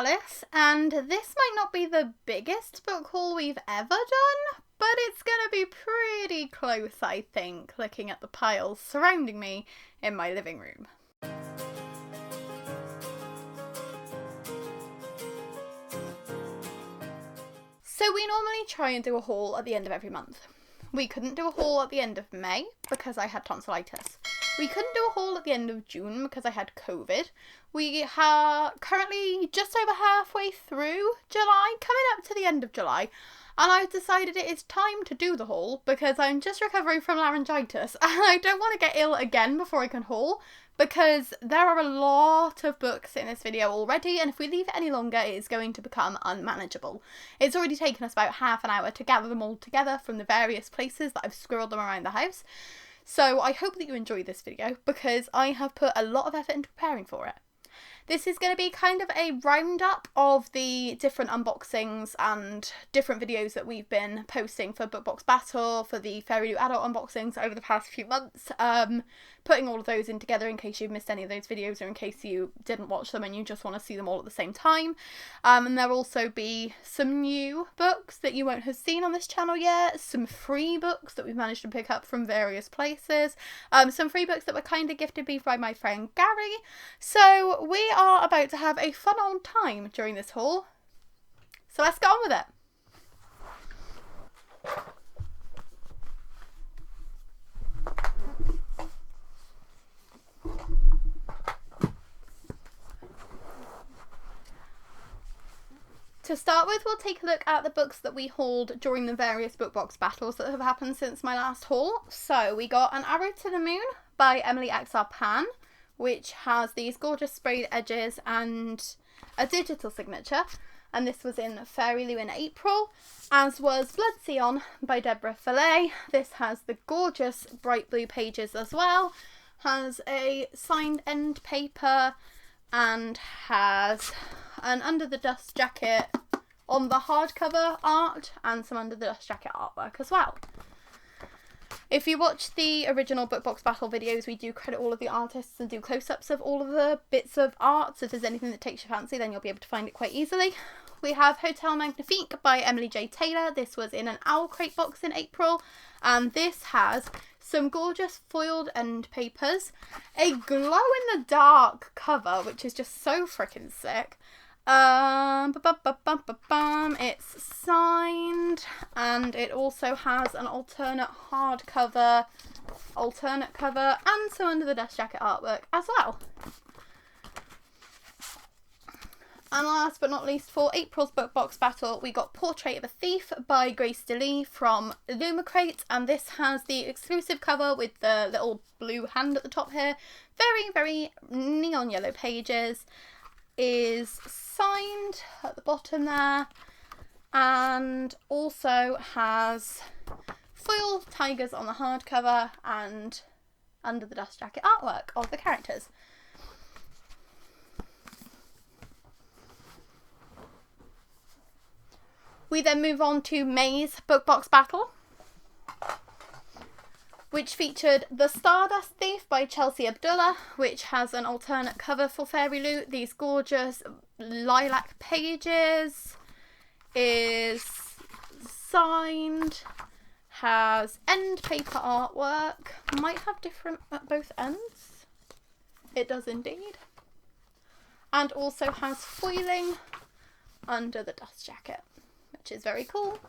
Alyce, and this might not be the biggest book haul we've ever done, but it's going to be pretty close, I think, looking at the piles surrounding me in my living room. So we normally try and do a haul at the end of every month. We couldn't do a haul at the end of May because I had tonsillitis. We couldn't do a haul at the end of June because I had COVID. We are currently just over halfway through July, coming up to the end of July, and I've decided it is time to do the haul because I'm just recovering from laryngitis and I don't want to get ill again before I can haul, because there are a lot of books in this video already, and if we leave it any longer it is going to become unmanageable. It's already taken us about half an hour to gather them all together from the various places that I've squirreled them around the house. So I hope that you enjoy this video because I have put a lot of effort into preparing for it. This is going to be kind of a roundup of the different unboxings and different videos that we've been posting for Book Box Battle, for the Fairy Loot adult unboxings over the past few months. Putting all of those in together in case you've missed any of those videos or in case you didn't watch them and you just want to see them all at the same time. And there'll also be some new books that you won't have seen on this channel yet, some free books that we've managed to pick up from various places, some free books that were kind of gifted me by my friend Gary. So we are about to have a fun old time during this haul. So let's get on with it. To start with, we'll take a look at the books that we hauled during the various book box battles that have happened since my last haul. So we got An Arrow to the Moon by Emily X.R. Pan, which has these gorgeous sprayed edges and a digital signature. And this was in Fairy Loot in April, as was Blood Sion by Deborah Fillet. This has the gorgeous bright blue pages as well, has a signed end paper, and has an Under the Dust jacket on the hardcover art and some Under the Dust jacket artwork as well. If you watch the original Book Box Battle videos, we do credit all of the artists and do close-ups of all of the bits of art, so if there's anything that takes your fancy then you'll be able to find it quite easily. We have Hotel Magnifique by Emily J. Taylor. This was in an Owl Crate box in April, and this has some gorgeous foiled end papers, a glow-in-the-dark cover, which is just so freaking sick. It's signed, and it also has an alternate hardcover, cover, and some Under the Dust jacket artwork as well. And last but not least, for April's Book Box Battle, we got Portrait of a Thief by Grace DeLee from Illumicrate, and this has the exclusive cover with the little blue hand at the top here. Very, very neon yellow pages. Is signed at the bottom there, and also has foil tigers on the hardcover and Under the Dust jacket artwork of the characters. We then move on to May's Book Box Battle, which featured The Stardust Thief by Chelsea Abdullah, which has an alternate cover for Fairy Loot. These gorgeous lilac pages, is signed, has end paper artwork, might have different at both ends. It does indeed. And also has foiling Under the Dust jacket, which is very cool.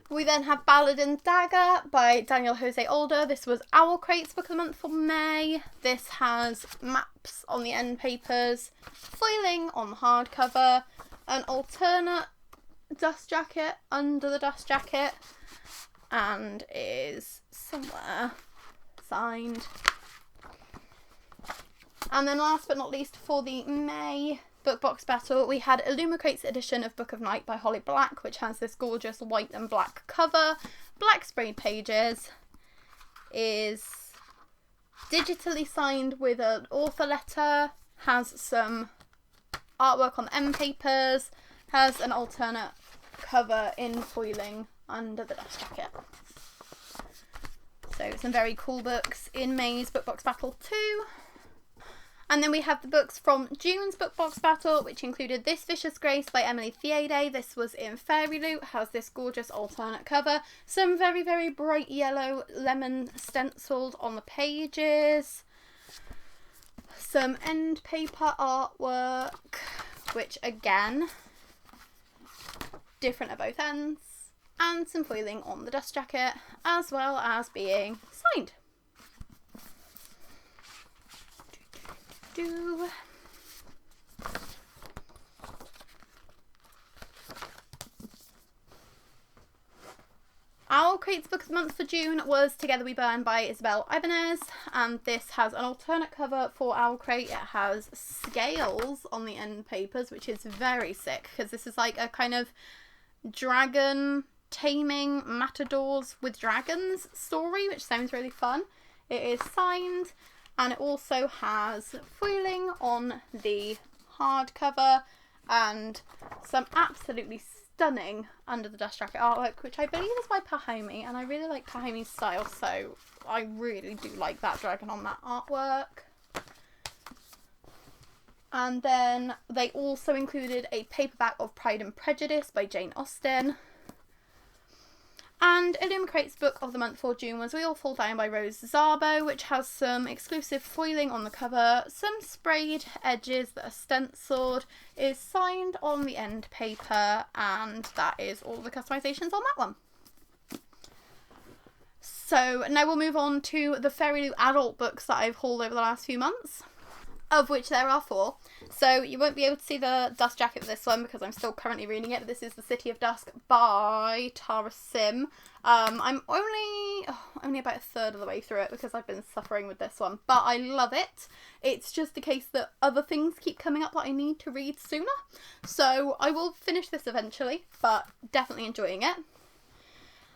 We then have Ballad and Dagger by Daniel Jose Older. This was Owl Crate's Book of the Month for May. This has maps on the end papers, foiling on the hardcover, an alternate dust jacket under the dust jacket, and is somewhere signed. And then last but not least, for the May Book Box Battle, we had Illumicrate's edition of Book of Night by Holly Black, which has this gorgeous white and black cover, black sprayed pages, is digitally signed with an author letter, has some artwork on the end papers, has an alternate cover in foiling under the dust jacket. So some very cool books in May's Book Box Battle too. And then we have the books from June's Book Box Battle, which included This Vicious Grace by Emily Fiede. This was in Fairy Loot, has this gorgeous alternate cover. Some very, very bright yellow lemon stenciled on the pages. Some end paper artwork, which again, different at both ends. And some foiling on the dust jacket, as well as being signed. Our Crate's Book of the Month for June was Together We Burn by Isabel Ibanez, and this has an alternate cover for Owl Crate. It has scales on the end papers, which is very sick, because this is like a kind of dragon taming matadors with dragons story, which sounds really fun. It is signed, and it also has foiling on the hardcover and some absolutely stunning under the dust jacket artwork, which I believe is by Pahomey, and I really like Pahomey's style, so I really do like that dragon on that artwork. And then they also included a paperback of Pride and Prejudice by Jane Austen. And Illumicrate's Book of the Month for June was We All Fall Down by Rose Zabo, which has some exclusive foiling on the cover, some sprayed edges that are stenciled, is signed on the end paper, and that is all the customisations on that one. So now we'll move on to the Fairy Loot adult books that I've hauled over the last few months, of which there are 4. So you won't be able to see the dust jacket for this one because I'm still currently reading it. This is The City of Dusk by Tara Sim. I'm only about a third of the way through it because I've been suffering with this one, but I love it. It's just the case that other things keep coming up that I need to read sooner. So I will finish this eventually, but definitely enjoying it.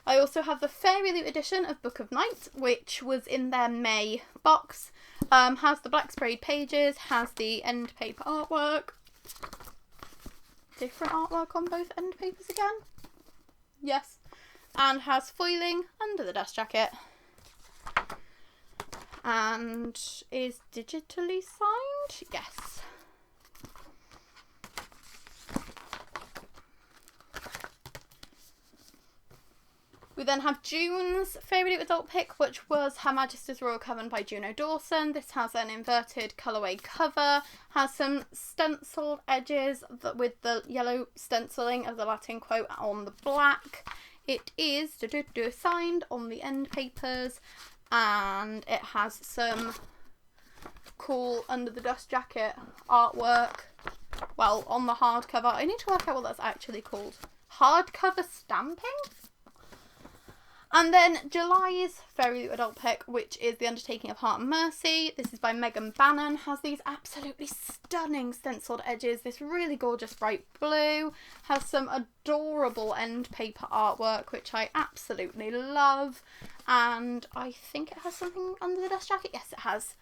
I also have the Fairy Loot edition of Book of Night, which was in their May box. Has the black sprayed pages, has the end paper artwork. Different artwork on both end papers again. Yes. And has foiling under the dust jacket. And is digitally signed? Yes. We then have June's Fairy Loot adult pick, which was Her Majesty's Royal Coven by Juno Dawson. This has an inverted colourway cover, has some stenciled edges with the yellow stenciling of the Latin quote on the black. It is signed on the end papers, and it has some cool under the dust jacket artwork. Well, on the hardcover. I need to work out what that's actually called. Hardcover stamping? And then July's Fairy Loot adult pick, which is The Undertaking of Heart and Mercy. This is by Megan Bannon. Has these absolutely stunning stenciled edges. This really gorgeous bright blue. Has some adorable end paper artwork, which I absolutely love. And I think it has something under the dust jacket. Yes, it has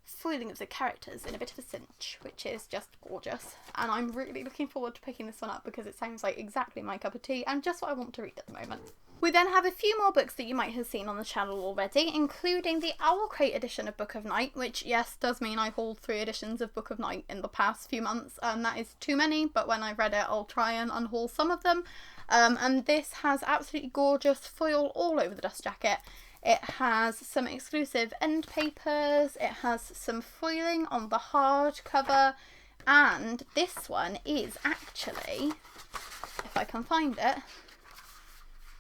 foiling of the characters in a bit of a cinch, which is just gorgeous. And I'm really looking forward to picking this one up because it sounds like exactly my cup of tea and just what I want to read at the moment. We then have a few more books that you might have seen on the channel already, including the Owl Crate edition of Book of Night, which, yes, does mean I've hauled 3 editions of Book of Night in the past few months, and that is too many, but when I read it, I'll try and unhaul some of them. And this has absolutely gorgeous foil all over the dust jacket. It has some exclusive end papers, it has some foiling on the hardcover, and this one is actually, if I can find it,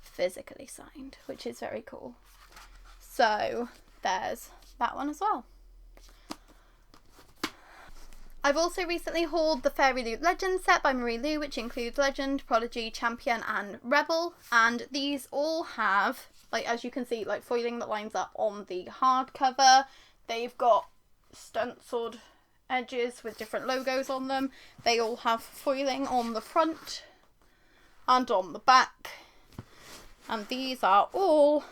physically signed, which is very cool. So there's that one as well. I've also recently hauled the Fairy Loot Legend set by Marie Lu, which includes Legend, Prodigy, Champion and Rebel, and these all have, like, as you can see, like foiling that lines up on the hardcover. They've got stenciled edges with different logos on them. They all have foiling on the front and on the back. And these are all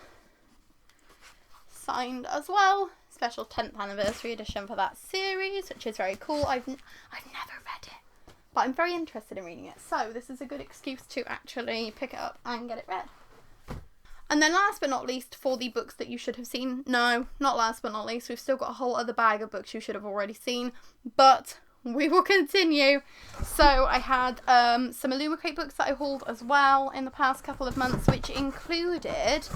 signed as well. Special 10th anniversary edition for that series, which is very cool. I've never read it, but I'm very interested in reading it. So this is a good excuse to actually pick it up and get it read. And then last but not least, for the books that you should have seen. No, not last but not least. We've still got a whole other bag of books you should have already seen, but we will continue. So I had some Illumicrate books that I hauled as well in the past couple of months, which included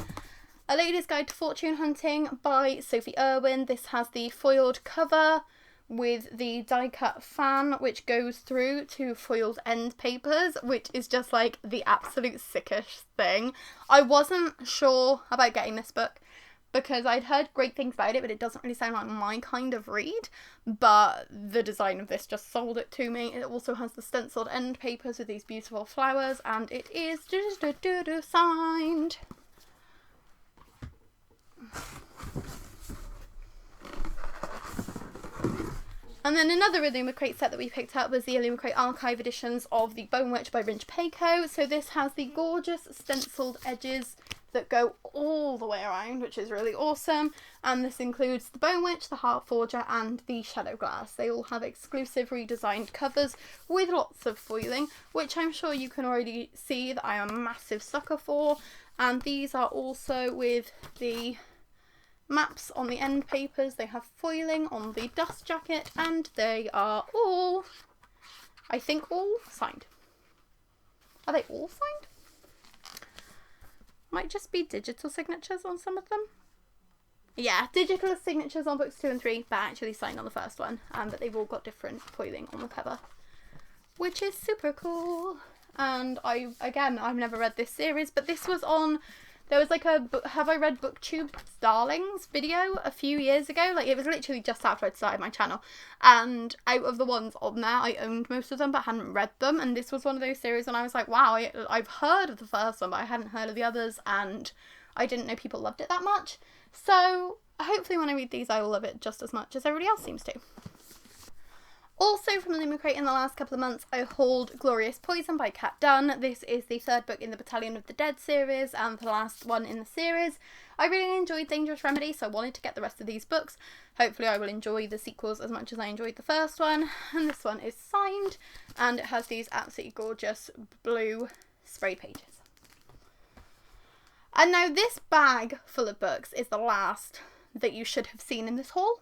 A Lady's Guide to Fortune Hunting by Sophie Irwin. This has the foiled cover with the die cut fan, which goes through to foiled end papers, which is just like the absolute sickish thing. I wasn't sure about getting this book because I'd heard great things about it, but it doesn't really sound like my kind of read. But the design of this just sold it to me. It also has the stenciled end papers with these beautiful flowers, and it is signed. And then another Illumicrate set that we picked up was the Illumicrate archive editions of the Bone Witch by Rinch Payco. So this has the gorgeous stenciled edges that go all the way around, which is really awesome. And this includes the Bone Witch, the Heart Forger, and the Shadow Glass. They all have exclusive redesigned covers with lots of foiling, which I'm sure you can already see that I am a massive sucker for. And these are also with the maps on the end papers. They have foiling on the dust jacket, and they are all, I think, all signed. Are they all signed? Might just be digital signatures on some of them. Yeah, digital signatures on books 2 and 3, but actually signed on the first one. But they've all got different foiling on the cover, which is super cool. And I've never read this series, but this was on, there was like a Have I Read BookTube's Darlings video a few years ago. Like, it was literally just after I'd started my channel. And out of the ones on there, I owned most of them, but hadn't read them. And this was one of those series when I was like, wow, I've heard of the first one, but I hadn't heard of the others. And I didn't know people loved it that much. So hopefully when I read these, I will love it just as much as everybody else seems to. Also from Illumicrate in the last couple of months, I hauled Glorious Poison by Kat Dunn. This is the third book in the Battalion of the Dead series and the last one in the series. I really enjoyed Dangerous Remedy, so I wanted to get the rest of these books. Hopefully I will enjoy the sequels as much as I enjoyed the first one. And this one is signed, and it has these absolutely gorgeous blue spray pages. And now this bag full of books is the last that you should have seen in this haul.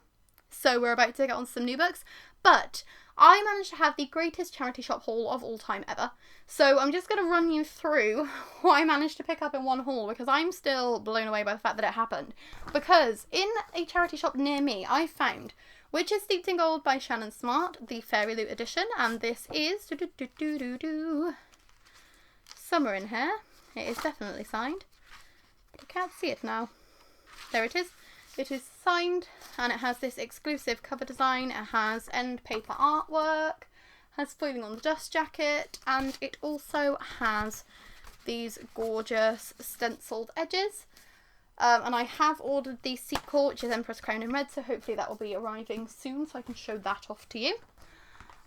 So we're about to get on some new books. But I managed to have the greatest charity shop haul of all time ever. So I'm just going to run you through what I managed to pick up in one haul, because I'm still blown away by the fact that it happened. Because in a charity shop near me, I found Witches Steeped in Gold by Shannon Smart, the Fairy Loot edition. And this is somewhere in here. It is definitely signed. But I can't see it now. There it is. It is signed, and it has this exclusive cover design. It has end paper artwork, has foiling on the dust jacket, and it also has these gorgeous stenciled edges. And I have ordered the sequel, which is Emperor's Crown in Red, so hopefully that will be arriving soon so I can show that off to you.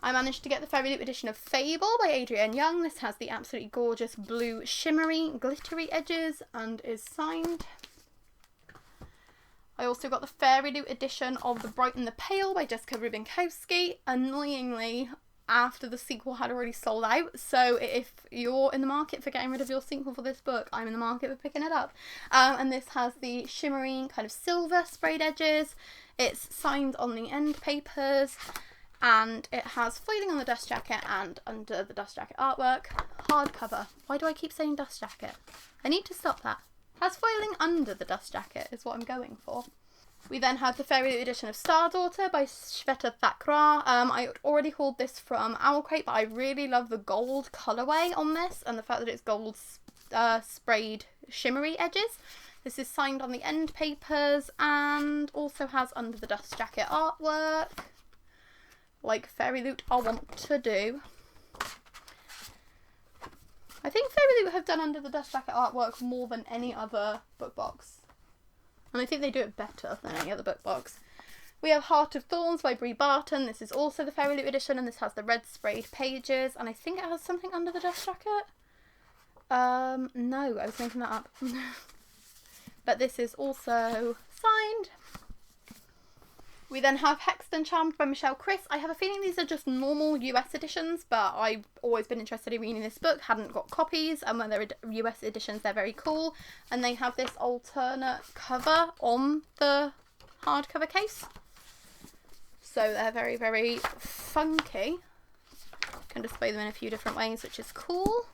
I managed to get the Fairy Loot edition of Fable by Adrienne Young. This has the absolutely gorgeous blue shimmery glittery edges and is signed. I also got the Fairy Loot edition of The Bright and the Pale by Jessica Rubinkowski, annoyingly after the sequel had already sold out. So if you're in the market for getting rid of your sequel for this book, I'm in the market for picking it up. And this has the shimmery kind of silver sprayed edges. It's signed on the end papers, and it has foiling on the dust jacket and under the dust jacket artwork. Hardcover. Why do I keep saying dust jacket? I need to stop that. Has foiling under the dust jacket is what I'm going for. We then have the Fairy Loot edition of Star Daughter by Shweta Thakrar. I already hauled this from Owlcrate, but I really love the gold colourway on this and the fact that it's gold sprayed shimmery edges. This is signed on the end papers and also has under the dust jacket artwork, like Fairy Loot I want to do. I think Fairy Loot have done under the dust jacket artwork more than any other book box. And I think they do it better than any other book box. We have Heart of Thorns by Brie Barton. This is also the Fairy Loot edition, and this has the red sprayed pages. And I think it has something under the dust jacket. No, I was making that up. But this is also signed. We then have Hexed and Charmed by Michelle Chris. I have a feeling these are just normal US editions, but I've always been interested in reading this book, hadn't got copies, and when they're US editions they're very cool. And they have this alternate cover on the hardcover case. So they're very, very funky. Can display them in a few different ways, which is cool.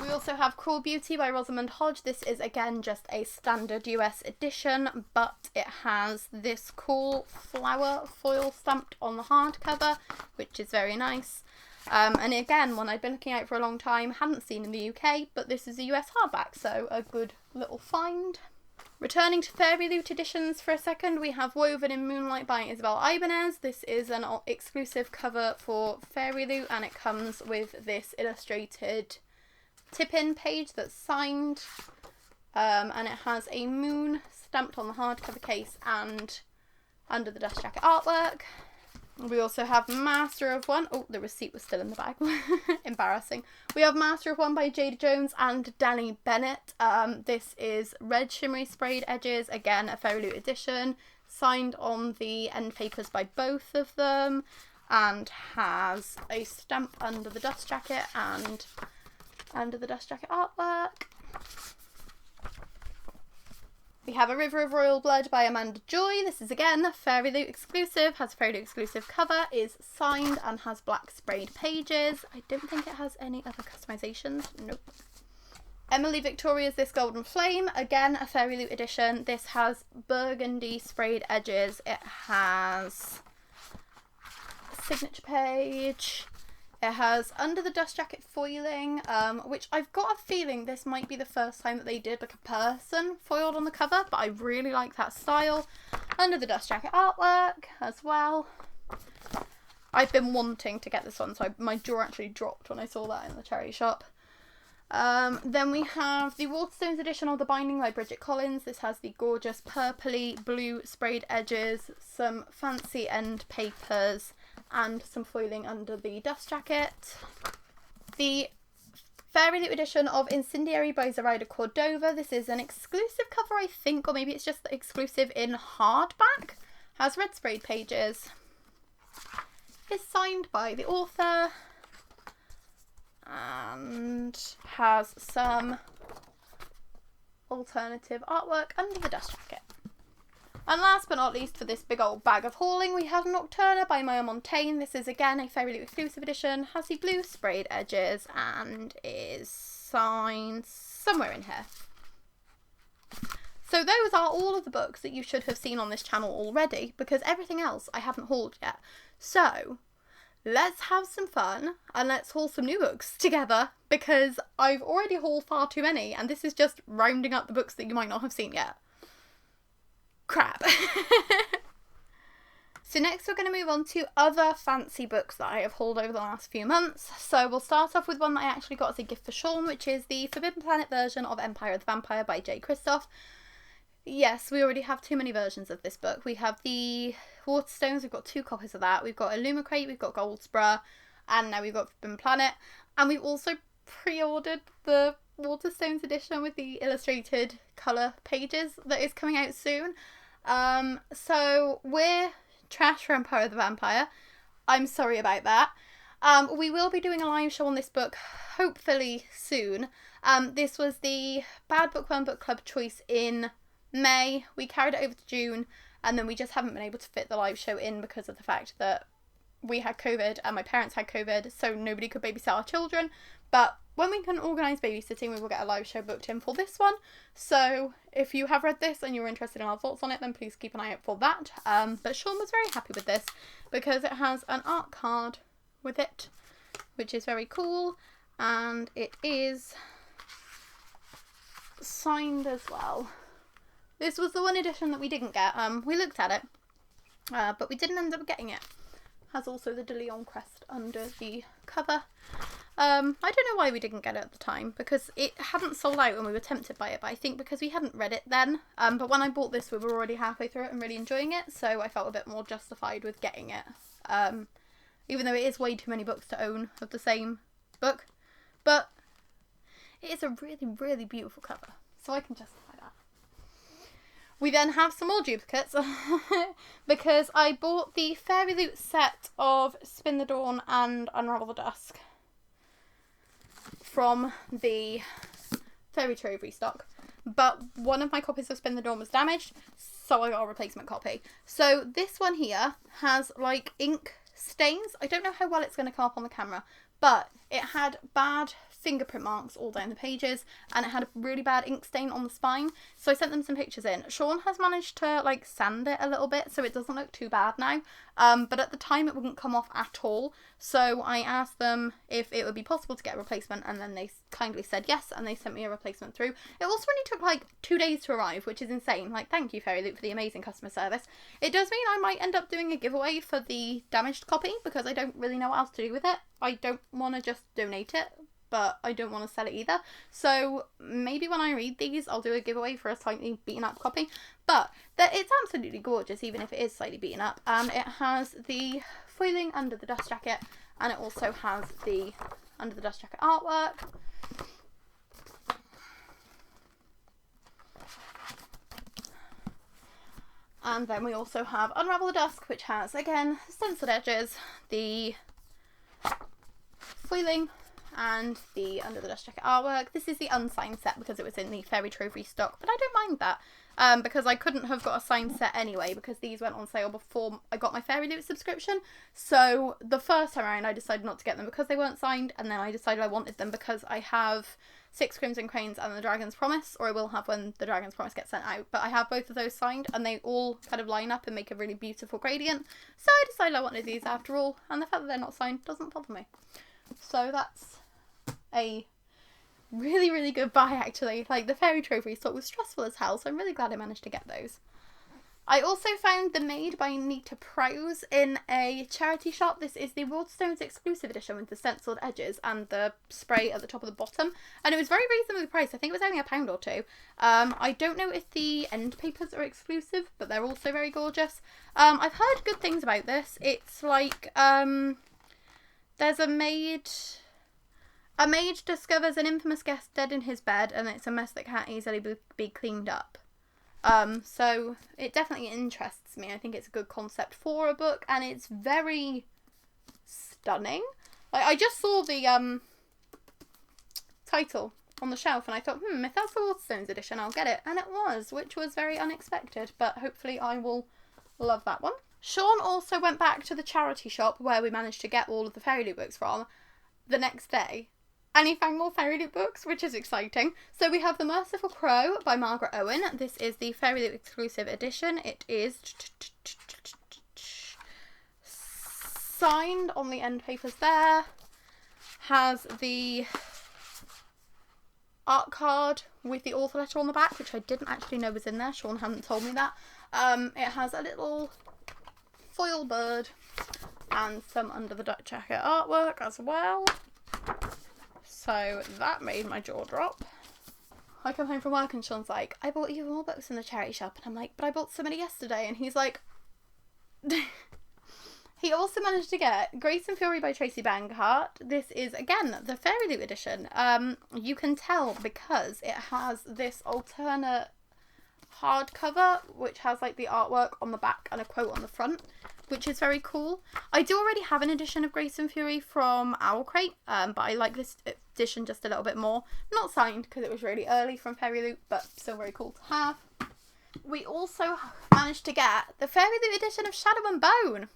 We also have Cruel Beauty by Rosamund Hodge. This is again just a standard US edition, but it has this cool flower foil stamped on the hardcover, which is very nice. And again, one I'd been looking out for a long time, hadn't seen in the UK, but this is a US hardback, so a good little find. Returning to Fairy Loot editions for a second, we have Woven in Moonlight by Isabel Ibanez. This is an exclusive cover for Fairy Loot, and it comes with this illustrated tip-in page that's signed, and it has a moon stamped on the hardcover case and under the dust jacket artwork. We also have Master of One. Oh, the receipt was still in the bag. Embarrassing. We have Master of One by Jada Jones and Danny Bennett. This is red shimmery sprayed edges, again a Fairy Loot edition, signed on the end papers by both of them, and has a stamp under the dust jacket and under the dust jacket artwork. We have A River of Royal Blood by Amanda Joy. This is again a Fairy Loot exclusive, has a Fairy Loot exclusive cover, is signed and has black sprayed pages. I don't think it has any other customizations. Nope. Emily Victoria's This Golden Flame, again a Fairy Loot edition. This has burgundy sprayed edges. It has a signature page. It has under the dust jacket foiling, which I've got a feeling this might be the first time that they did like a person foiled on the cover, but I really like that style. Under the dust jacket artwork as well. I've been wanting to get this one, so my jaw actually dropped when I saw that in the charity shop. Then we have the Waterstones edition of The Binding by Bridget Collins. This has the gorgeous purpley blue sprayed edges, some fancy end papers, and some foiling under the dust jacket. The Fairy Loot edition of Incendiary by Zoraida Cordova. This is an exclusive cover, I think, or maybe it's just exclusive in hardback. Has red sprayed pages. Is signed by the author. And has some alternative artwork under the dust jacket. And last but not least, for this big old bag of hauling, we have Nocturna by Maya Montaigne. This is again a Fairy Loot exclusive edition, has the blue sprayed edges, and is signed somewhere in here. So those are all of the books that you should have seen on this channel already, because everything else I haven't hauled yet. So let's have some fun and let's haul some new books together, because I've already hauled far too many, and this is just rounding up the books that you might not have seen yet. Crap. So next we're going to move on to other fancy books that I have hauled over the last few months. So we'll start off with one that I actually got as a gift for Sean, which is the Forbidden Planet version of Empire of the Vampire by Jay Kristoff. Yes, we already have too many versions of this book. We have the Waterstones, we've got 2 copies of that. We've got Illumicrate, we've got Goldsborough, and now we've got Forbidden Planet. And we've also pre-ordered the Waterstones edition with the illustrated colour pages that is coming out soon. So we're trash for Empire of the Vampire. I'm sorry about that. We will be doing a live show on this book hopefully soon. This was the Bad Bookworm Book Club choice in May. We carried it over to June, and then we just haven't been able to fit the live show in because of the fact that we had COVID and my parents had COVID, so nobody could babysit our children. But when we can organise babysitting, we will get a live show booked in for this one. So if you have read this and you're interested in our thoughts on it, then please keep an eye out for that. But Sean was very happy with this because it has an art card with it, which is very cool, and it is signed as well. This was the one edition that we didn't get. We looked at it, but we didn't end up getting it. Has also the De Leon crest under the cover. I don't know why we didn't get it at the time, because it hadn't sold out and we were tempted by it, but I think because we hadn't read it then. But when I bought this, we were already halfway through it and really enjoying it, so I felt a bit more justified with getting it. Even though it is way too many books to own of the same book. But it is a really, really beautiful cover, so I can justify that. We then have some more duplicates because I bought the Fairy Loot set of Spin the Dawn and Unravel the Dusk from the Fairy Trove restock. But one of my copies of Spin the Dawn was damaged, so I got a replacement copy. So this one here has like ink stains. I don't know how well it's going to come up on the camera, but it had bad fingerprint marks all down the pages, and it had a really bad ink stain on the spine, so I sent them some pictures in. Sean has managed to like sand it a little bit so it doesn't look too bad now, but at the time it wouldn't come off at all, so I asked them if it would be possible to get a replacement, and then they kindly said yes, and they sent me a replacement through. It also only took like 2 days to arrive, which is insane. Like, thank you Fairy Loot for the amazing customer service. It does mean I might end up doing a giveaway for the damaged copy because I don't really know what else to do with it. I don't want to just donate it, but I don't want to sell it either. So maybe when I read these, I'll do a giveaway for a slightly beaten up copy. But it's absolutely gorgeous, even if it is slightly beaten up. And it has the foiling under the dust jacket, and it also has the under the dust jacket artwork. And then we also have Unravel the Dusk, which has, again, stenciled edges, the foiling, and the under the dust jacket artwork. This is the unsigned set because it was in the Fairy Trove restock, but I don't mind that because I couldn't have got a signed set anyway because these went on sale before I got my Fairy Loot subscription. So the first time around I decided not to get them because they weren't signed, and then I decided I wanted them because I have 6 Crimson Cranes and the Dragon's Promise, or I will have when the Dragon's Promise gets sent out, but I have both of those signed and they all kind of line up and make a really beautiful gradient, so I decided I wanted these after all, and the fact that they're not signed doesn't bother me. So that's a really, really good buy, actually. Like, the Fairy Trove restock was stressful as hell, so I'm really glad I managed to get those. I also found the Made by Nita Prose in a charity shop. This is the Waterstones exclusive edition with the stenciled edges and the spray at the top of the bottom, and it was very reasonably priced. I think it was only £1 or £2. I don't know if the end papers are exclusive, but they're also very gorgeous. I've heard good things about this. It's like there's a maid discovers an infamous guest dead in his bed, and it's a mess that can't easily be cleaned up. So it definitely interests me. I think it's a good concept for a book, and it's very stunning. Like, I just saw the title on the shelf, and I thought, if that's the Waterstones edition, I'll get it. And it was, which was very unexpected, but hopefully I will love that one. Sean also went back to the charity shop where we managed to get all of the Fairy Loot books from the next day, and he found more Fairy Loot books, which is exciting. So we have The Merciful Crow by Margaret Owen. This is the Fairy Loot exclusive edition. It is signed on the end papers there. Has the art card with the author letter on the back, which I didn't actually know was in there. Sean hadn't told me that. It has a little foil bird and some under the duck jacket artwork as well. So that made my jaw drop. I come home from work and Sean's like, I bought you more books in the charity shop. And I'm like, but I bought so many yesterday. And he's like... He also managed to get Grace and Fury by Tracy Banghart. This is, again, the Fairy Loot edition. You can tell because it has this alternate hardcover, which has like the artwork on the back and a quote on the front, which is very cool. I do already have an edition of Grace and Fury from Owl Crate, but I like this edition just a little bit more. Not signed because it was really early from Fairy Loot, but still very cool to have. We also managed to get the Fairy Loot edition of Shadow and Bone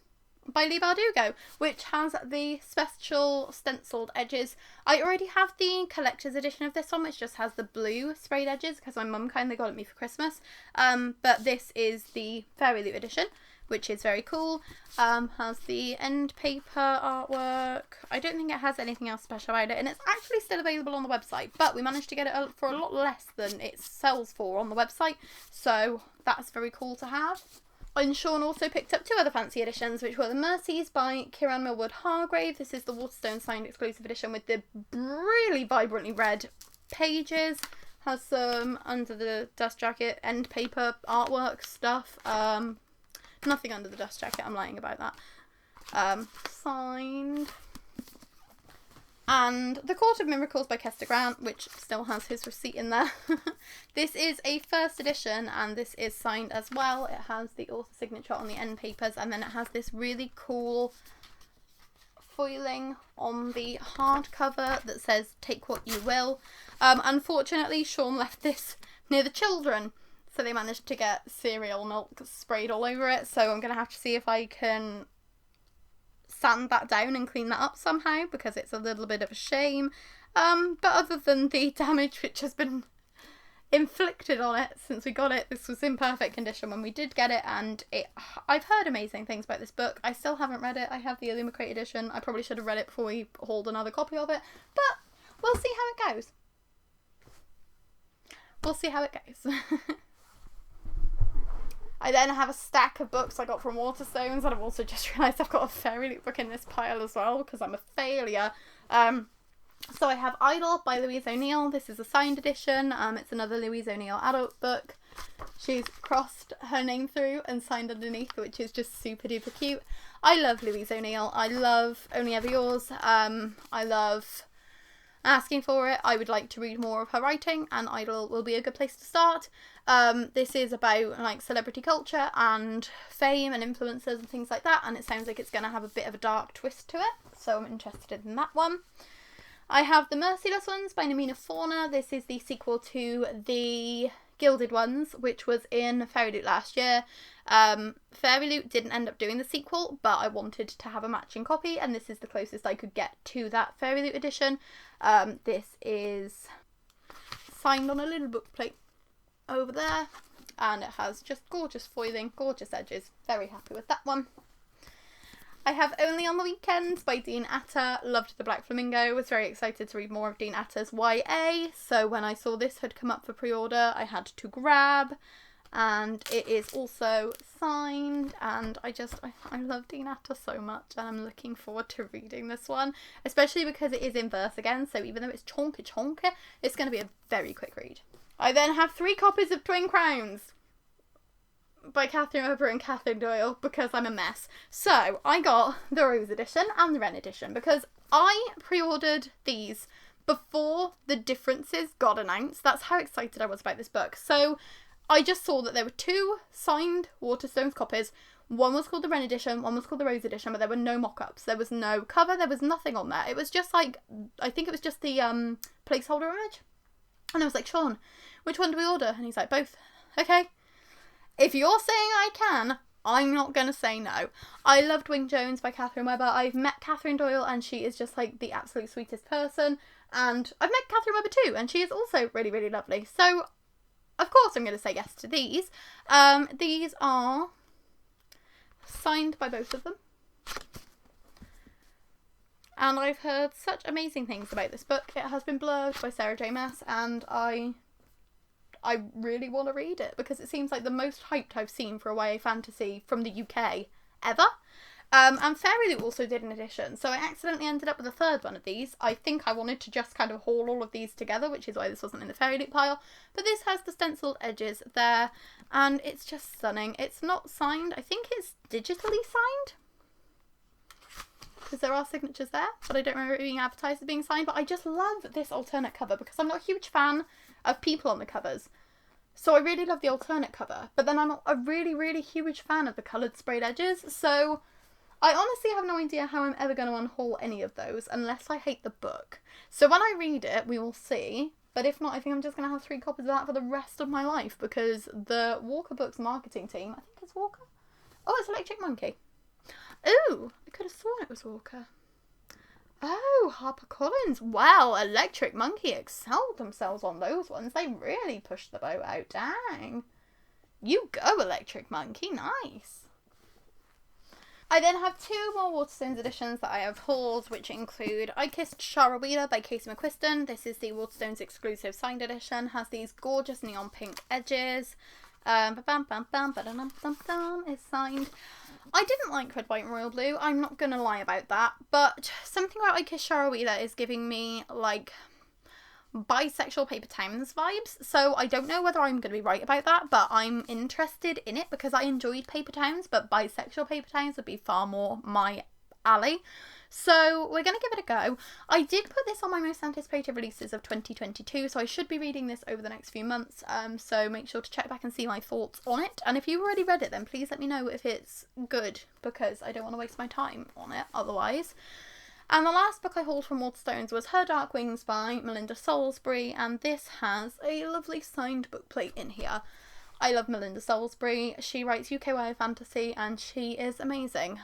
by Leigh Bardugo, which has the special stenciled edges. I already have the collector's edition of this one, which just has the blue sprayed edges because my mum kindly got it me for Christmas. But this is the Fairy Loot edition, which is very cool. Has the end paper artwork. I don't think it has anything else special about it, and it's actually still available on the website, but we managed to get it for a lot less than it sells for on the website, so that's very cool to have. And Sean also picked up 2 other fancy editions, which were The Mercies by Kieran Millwood Hargrave. This is the Waterstone signed exclusive edition with the really vibrantly red pages. Has some under the dust jacket end paper artwork stuff. Nothing under the dust jacket, I'm lying about that. Signed. And The Court of Miracles by Kester Grant, which still has his receipt in there. This is a first edition, and this is signed as well. It has the author signature on the end papers, and then it has this really cool foiling on the hardcover that says "Take what you will." Unfortunately, Sean left this near the children, so they managed to get cereal milk sprayed all over it. So I'm going to have to see if I can sand that down and clean that up somehow, because it's a little bit of a shame. But other than the damage which has been inflicted on it since we got it, this was in perfect condition when we did get it, and I've heard amazing things about this book. I still haven't read it. I have the Illumicrate edition. I probably should have read it before we hauled another copy of it, but we'll see how it goes. We'll see how it goes. I then have a stack of books I got from Waterstones, and I've also just realised I've got a Fairy Loot book in this pile as well, because I'm a failure. So I have Idle by Louise O'Neill. This is a signed edition. It's another Louise O'Neill adult book. She's crossed her name through and signed underneath, which is just super duper cute. I love Louise O'Neill. I love Only Ever Yours. I love Asking for It. I would like to read more of her writing, and Idle will be a good place to start. This is about like celebrity culture and fame and influencers and things like that, and it sounds like it's going to have a bit of a dark twist to it, so I'm interested in that one. I have The Merciless Ones by Namina Fauna. This is the sequel to the Gilded Ones, which was in Fairy Loot last year. Fairy Loot didn't end up doing the sequel, but I wanted to have a matching copy, and this is the closest I could get to that Fairy Loot edition. This is signed on a little book plate over there, and it has just gorgeous foiling, gorgeous edges. Very happy with that one. I have Only on the Weekends by Dean Atta. Loved The Black Flamingo. Was very excited to read more of Dean Atta's YA. So when I saw this had come up for pre-order, I had to grab. And it is also signed. And I love Dean Atta so much. And I'm looking forward to reading this one. Especially because it is in verse again. So even though it's chonky, it's going to be a very quick read. I then have 3 copies of Twin Crowns by Catherine Weber and Catherine Doyle, because I'm a mess. So I got the Rose edition and the Ren edition because I pre-ordered these before the differences got announced. That's how excited I was about this book. So I just saw that there were 2 signed Waterstones copies. One was called the Ren edition, one was called the Rose edition, but there were no mock-ups. There was no cover, there was nothing on there. It was just like, I think it was just the placeholder image. And I was like, Sean, which one do we order? And he's like, both. Okay. If you're saying I can, I'm not going to say no. I loved Wing Jones by Catherine Weber. I've met Catherine Doyle, and she is just like the absolute sweetest person. And I've met Catherine Weber too, and she is also really, really lovely. So, of course, I'm going to say yes to these. These are signed by both of them. And I've heard such amazing things about this book. It has been blurbed by Sarah J. Maas, and I really want to read it because it seems like the most hyped I've seen for a YA fantasy from the UK ever. And Fairy Loot also did an edition, so I accidentally ended up with a 3rd one of these. I think I wanted to just kind of haul all of these together, which is why this wasn't in the Fairy Loot pile. But this has the stenciled edges there, and it's just stunning. It's not signed. I think it's digitally signed, because there are signatures there, but I don't remember it being advertised as being signed. But I just love this alternate cover because I'm not a huge fan of people on the covers. So I really love the alternate cover, but then I'm a really, really huge fan of the coloured sprayed edges. So I honestly have no idea how I'm ever going to unhaul any of those unless I hate the book. So when I read it, we will see. But if not, I think I'm just going to have 3 copies of that for the rest of my life because the Walker Books marketing team, I think it's Walker? Oh, it's Electric Monkey. Ooh, I could have sworn it was Walker. Oh, HarperCollins. Wow, Electric Monkey excelled themselves on those ones. They really pushed the boat out. Dang. You go, Electric Monkey. Nice. I then have 2 more Waterstones editions that I have hauled, which include I Kissed Shara Wheeler by Casey McQuiston. This is the Waterstones exclusive signed edition. Has these gorgeous neon pink edges. Is signed. I didn't like Red, White and Royal Blue, I'm not going to lie about that, but something about I Kissed Shara Wheeler is giving me, like, bisexual Paper Towns vibes, so I don't know whether I'm going to be right about that, but I'm interested in it because I enjoyed Paper Towns, but bisexual Paper Towns would be far more my alley. So we're going to give it a go. I did put this on my most anticipated releases of 2022, so I should be reading this over the next few months. So make sure to check back and see my thoughts on it. And if you've already read it, then please let me know if it's good, because I don't want to waste my time on it otherwise. And the last book I hauled from Waterstones was Her Dark Wings by Melinda Salisbury, and this has a lovely signed bookplate in here. I love Melinda Salisbury. She writes UK YA fantasy and she is amazing.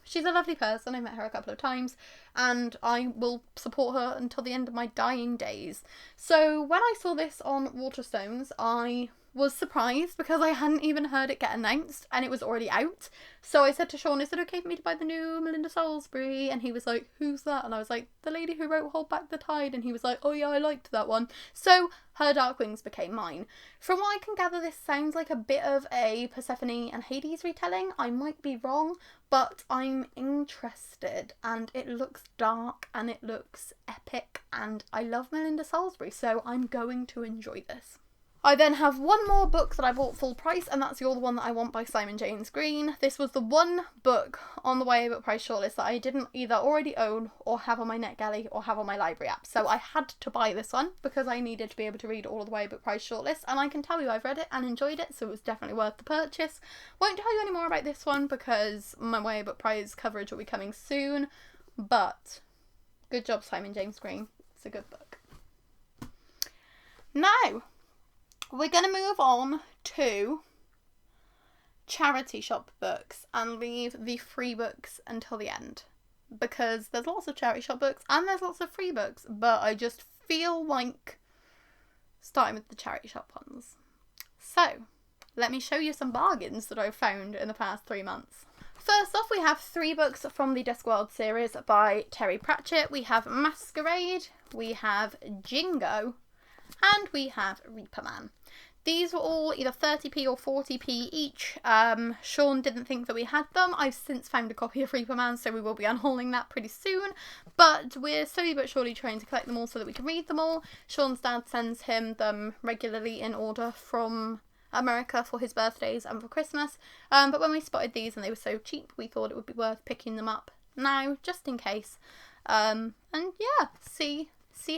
She's a lovely person. I met her a couple of times and I will support her until the end of my dying days. So when I saw this on Waterstones, I was surprised because I hadn't even heard it get announced and it was already out. So I said to Sean, is it okay for me to buy the new Melinda Salisbury? And he was like, who's that? And I was like, the lady who wrote Hold Back the Tide. And he was like, oh yeah, I liked that one. So Her Dark Wings became mine. From what I can gather, this sounds like a bit of a Persephone and Hades retelling. I might be wrong, but I'm interested and it looks dark and it looks epic and I love Melinda Salisbury, so I'm going to enjoy this. I then have one more book that I bought full price, and that's You're the One That I Want by Simon James Green. This was the one book on the YA Book Price shortlist that I didn't either already own or have on my NetGalley or have on my library app. So I had to buy this one because I needed to be able to read all of the YA Book Price shortlist, and I can tell you I've read it and enjoyed it, so it was definitely worth the purchase. Won't tell you any more about this one because my YA Book Prize coverage will be coming soon, but good job, Simon James Green. It's a good book. Now, we're going to move on to charity shop books and leave the free books until the end. Because there's lots of charity shop books and there's lots of free books, but I just feel like starting with the charity shop ones. So, let me show you some bargains that I've found in the past 3 months. First off, we have 3 books from the Discworld series by Terry Pratchett. We have Masquerade, we have Jingo, and we have Reaper Man. These were all either 30p or 40p each. Sean didn't think that we had them. I've since found a copy of Reaper Man, so we will be unhauling that pretty soon. But we're slowly but surely trying to collect them all so that we can read them all. Sean's dad sends him them regularly in order from America for his birthdays and for Christmas. But when we spotted these and they were so cheap, we thought it would be worth picking them up now, just in case. And yeah, see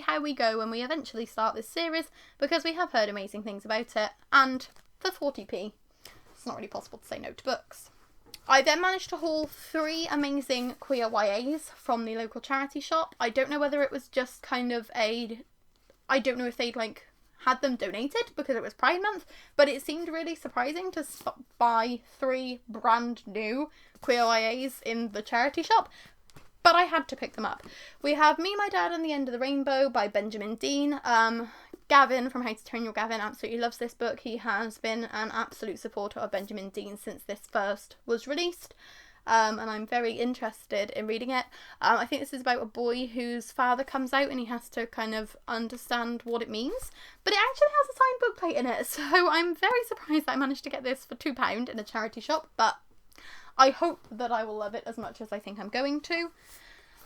how we go when we eventually start this series, because we have heard amazing things about it, and for 40p, it's not really possible to say no to books. I then managed to haul 3 amazing queer YAs from the local charity shop. I don't know whether it was just kind of I don't know if they'd like had them donated because it was Pride Month, but it seemed really surprising to buy 3 brand new queer YAs in the charity shop. But I had to pick them up. We have Me, My Dad and the End of the Rainbow by Benjamin Dean. Gavin from How to Train Your Gavin absolutely loves this book. He has been an absolute supporter of Benjamin Dean since this first was released. And I'm very interested in reading it. I think this is about a boy whose father comes out and he has to kind of understand what it means. But it actually has a signed bookplate in it. So I'm very surprised that I managed to get this for £2 in a charity shop. But I hope that I will love it as much as I think I'm going to.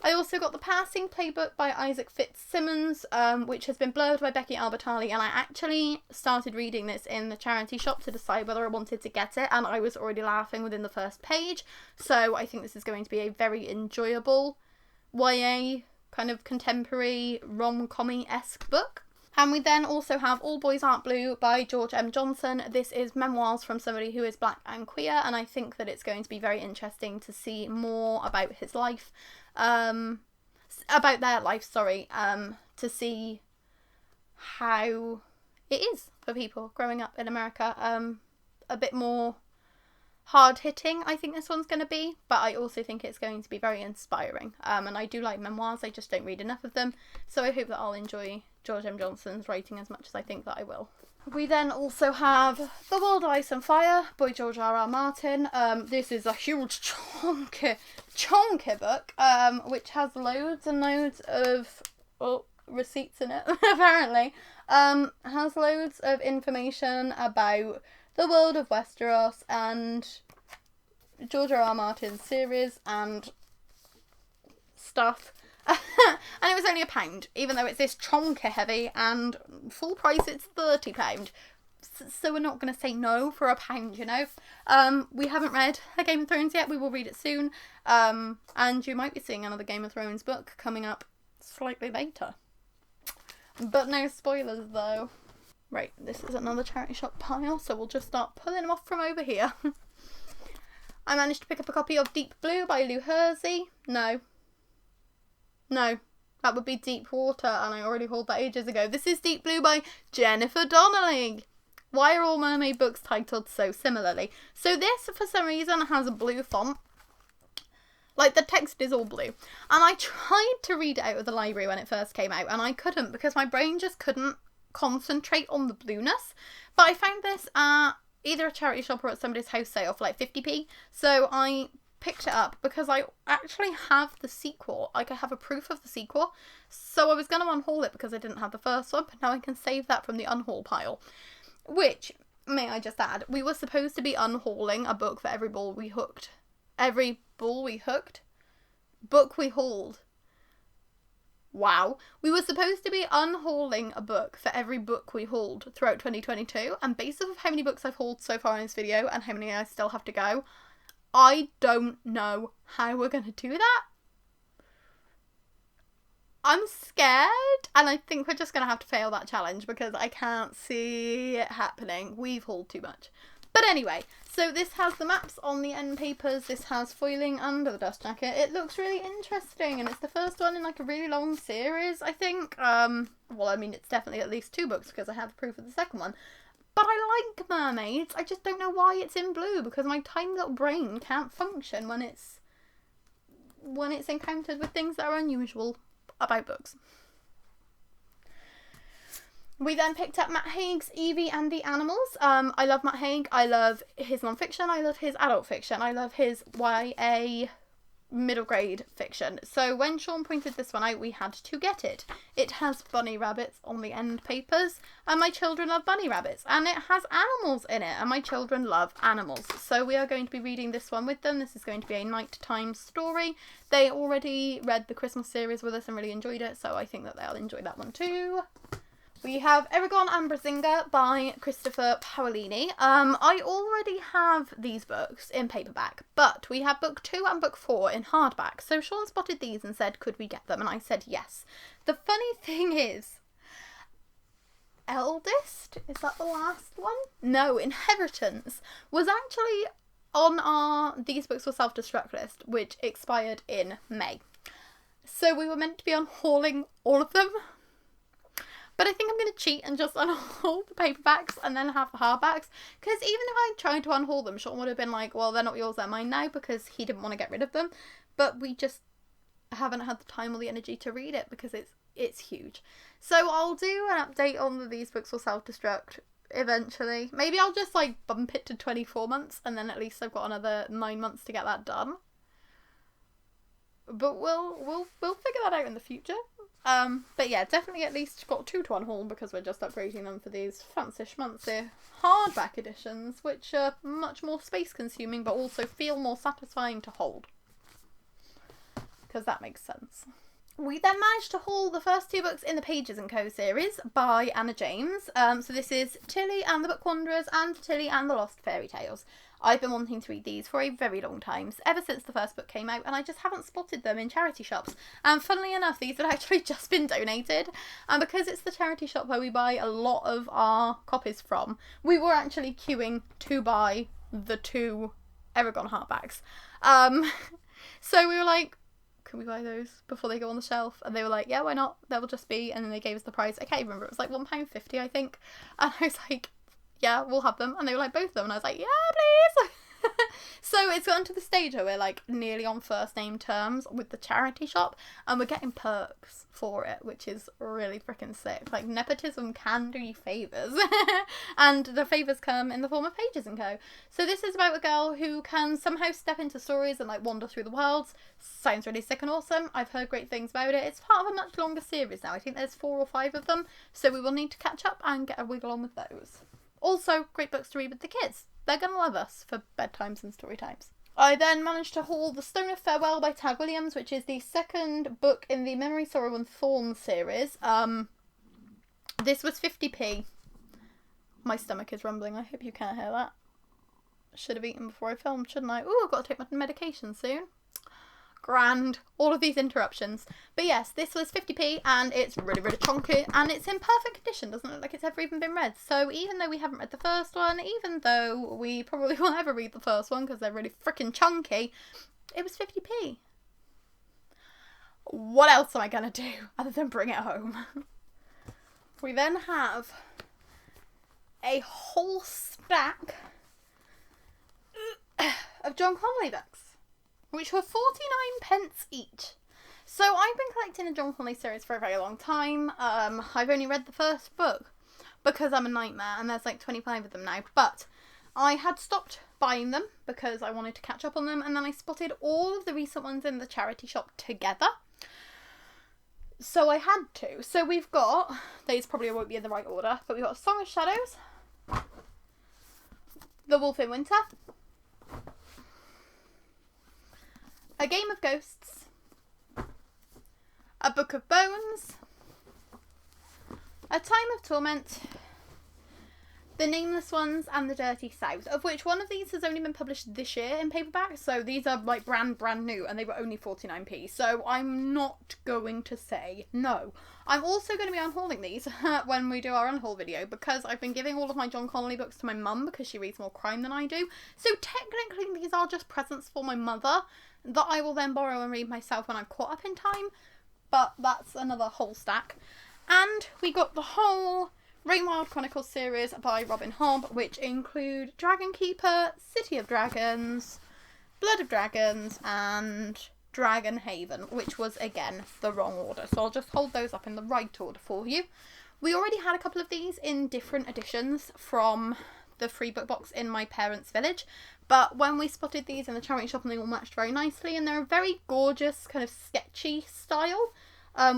I also got The Passing Playbook by Isaac Fitzsimmons, which has been blurred by Becky Albertalli, and I actually started reading this in the charity shop to decide whether I wanted to get it, and I was already laughing within the first page, so I think this is going to be a very enjoyable YA, kind of contemporary rom-com-esque book. And we then also have All Boys Aren't Blue by George M. Johnson. This is memoirs from somebody who is black and queer, and I think that it's going to be very interesting to see more about his life, about their life, to see how it is for people growing up in America. A bit more hard-hitting, I think this one's going to be, but I also think it's going to be very inspiring. And I do like memoirs, I just don't read enough of them, so I hope that I'll enjoy George M. Johnson's writing as much as I think that I will. We then also have The World of Ice and Fire by George R.R. Martin. This is a huge chunky book, which has loads and loads of receipts in it, apparently. Has loads of information about the world of Westeros and George R.R. Martin's series and stuff. And it was only £1, even though it's this chonker heavy, and full price it's £30. so we're not going to say no for £1, you know. We haven't read a Game of Thrones yet. We will read it soon. And you might be seeing another Game of Thrones book coming up slightly later. But no spoilers though. Right, this is another charity shop pile, so we'll just start pulling them off from over here. I managed to pick up a copy of Deep Blue by Lou Hersey. No, that would be Deep Water, and I already hauled that ages ago. This is Deep Blue by Jennifer Donnelly. Why are all mermaid books titled so similarly? So this, for some reason, has a blue font. Like, the text is all blue. And I tried to read it out of the library when it first came out, and I couldn't because my brain just couldn't concentrate on the blueness. But I found this at either a charity shop or at somebody's house sale for like 50p. So I picked it up because I actually have the sequel. Like, I have a proof of the sequel. So I was going to unhaul it because I didn't have the first one, but now I can save that from the unhaul pile. Which, may I just add, we were supposed to be unhauling a book for every ball we hooked. Every ball we hooked? Book we hauled. Wow. We were supposed to be unhauling a book for every book we hauled throughout 2022, and based off of how many books I've hauled so far in this video and how many I still have to go, I don't know how we're going to do that. I'm scared, and I think we're just going to have to fail that challenge because I can't see it happening. We've hauled too much. But anyway, so this has the maps on the end papers, this has foiling under the dust jacket. It looks really interesting, and it's the first one in like a really long series, I think. Well, I mean, it's definitely at least 2 books because I have proof of the second one. But I like mermaids, I just don't know why it's in blue because my tiny little brain can't function when it's encountered with things that are unusual about books. We then picked up Matt Haig's Evie and the Animals. I love Matt Haig. I love his non-fiction. I love his adult fiction. I love his YA middle grade fiction. So when Sean pointed this one out, we had to get it. It has bunny rabbits on the end papers, and my children love bunny rabbits. And it has animals in it, and my children love animals. So we are going to be reading this one with them. This is going to be a nighttime story. They already read the Christmas series with us and really enjoyed it, so I think that they'll enjoy that one too. We have Eragon and Brazinga by Christopher Paolini. I already have these books in paperback, but we have book 2 and book 4 in hardback. So Sean spotted these and said, could we get them? And I said yes. The funny thing is, Eldest, is that the last one? No, Inheritance was actually on our These Books Will Self-Destruct list, which expired in May. So we were meant to be unhauling all of them. But I think I'm going to cheat and just unhaul the paperbacks and then have the hardbacks. Because even if I tried to unhaul them, Sean would have been like, well, they're not yours, they're mine now, because he didn't want to get rid of them. But we just haven't had the time or the energy to read it because it's huge. So I'll do an update on the These Books Will Self-Destruct eventually. Maybe I'll just like bump it to 24 months and then at least I've got another 9 months to get that done. But we'll figure that out in the future. But yeah, definitely at least got 2 to unhaul because we're just upgrading them for these fancy schmancy hardback editions, which are much more space consuming but also feel more satisfying to hold. Because that makes sense. We then managed to haul the first 2 books in the Pages & Co series by Anna James. So this is Tilly and the Book Wanderers and Tilly and the Lost Fairy Tales. I've been wanting to read these for a very long time, ever since the first book came out, and I just haven't spotted them in charity shops. And funnily enough, these had actually just been donated, and because it's the charity shop where we buy a lot of our copies from, we were actually queuing to buy the 2 Eragon hardbacks. So we were like, can we buy those before they go on the shelf? And they were like, yeah, why not? They will just be, and then they gave us the price. I can't remember, it was like £1.50, I think. And I was like, yeah, we'll have them. And they were like, both of them. And I was like, yeah, please. So it's gotten to the stage where we're like nearly on first name terms with the charity shop and we're getting perks for it, which is really freaking sick. Like, nepotism can do you favours. And the favours come in the form of Pages & Co. So this is about a girl who can somehow step into stories and like wander through the worlds. Sounds really sick and awesome. I've heard great things about it. It's part of a much longer series now. I think there's 4 or 5 of them. So we will need to catch up and get a wiggle on with those. Also, great books to read with the kids. They're going to love us for bedtimes and story times. I then managed to haul The Stone of Farewell by Tad Williams, which is the second book in the Memory, Sorrow and Thorn series. This was 50p. My stomach is rumbling. I hope you can't hear that. Should have eaten before I filmed, shouldn't I? Ooh, I've got to take my medication soon. Grand. All of these interruptions. But yes, this was 50p and it's really, really chunky and it's in perfect condition. Doesn't look like it's ever even been read. So even though we haven't read the first one, even though we probably won't ever read the first one because they're really freaking chunky, it was 50p. What else am I going to do other than bring it home? We then have a whole stack of John Connolly books, which were 49p each. So I've been collecting the John Connolly series for a very long time. I've only read the first book because I'm a nightmare and there's like 25 of them now. But I had stopped buying them because I wanted to catch up on them, and then I spotted all of the recent ones in the charity shop together. So I had to. So we've got, these probably won't be in the right order, but we've got Song of Shadows, The Wolf in Winter, A Game of Ghosts, A Book of Bones, A Time of Torment, The Nameless Ones, and The Dirty South, of which one of these has only been published this year in paperback, so these are like brand new, and they were only 49p, so I'm not going to say no. I'm also going to be unhauling these when we do our unhaul video, because I've been giving all of my John Connolly books to my mum because she reads more crime than I do, so technically these are just presents for my mother that I will then borrow and read myself when I'm caught up in time, but that's another whole stack. And we got the whole Rainwild Chronicles series by Robin Hobb, which include Dragon Keeper, City of Dragons, Blood of Dragons, and Dragon Haven, which was, again, the wrong order. So I'll just hold those up in the right order for you. We already had a couple of these in different editions from the free book box in my parents' village, but when we spotted these in the charity shop, and they all matched very nicely, and they're a very gorgeous kind of sketchy style,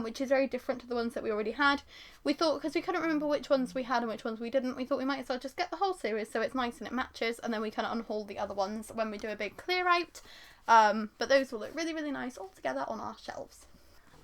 which is very different to the ones that we already had. We thought, because we couldn't remember which ones we had and which ones we didn't, we thought we might as well just get the whole series so it's nice and it matches, and then we kind of unhaul the other ones when we do a big clear out. But those will look really, really nice all together on our shelves.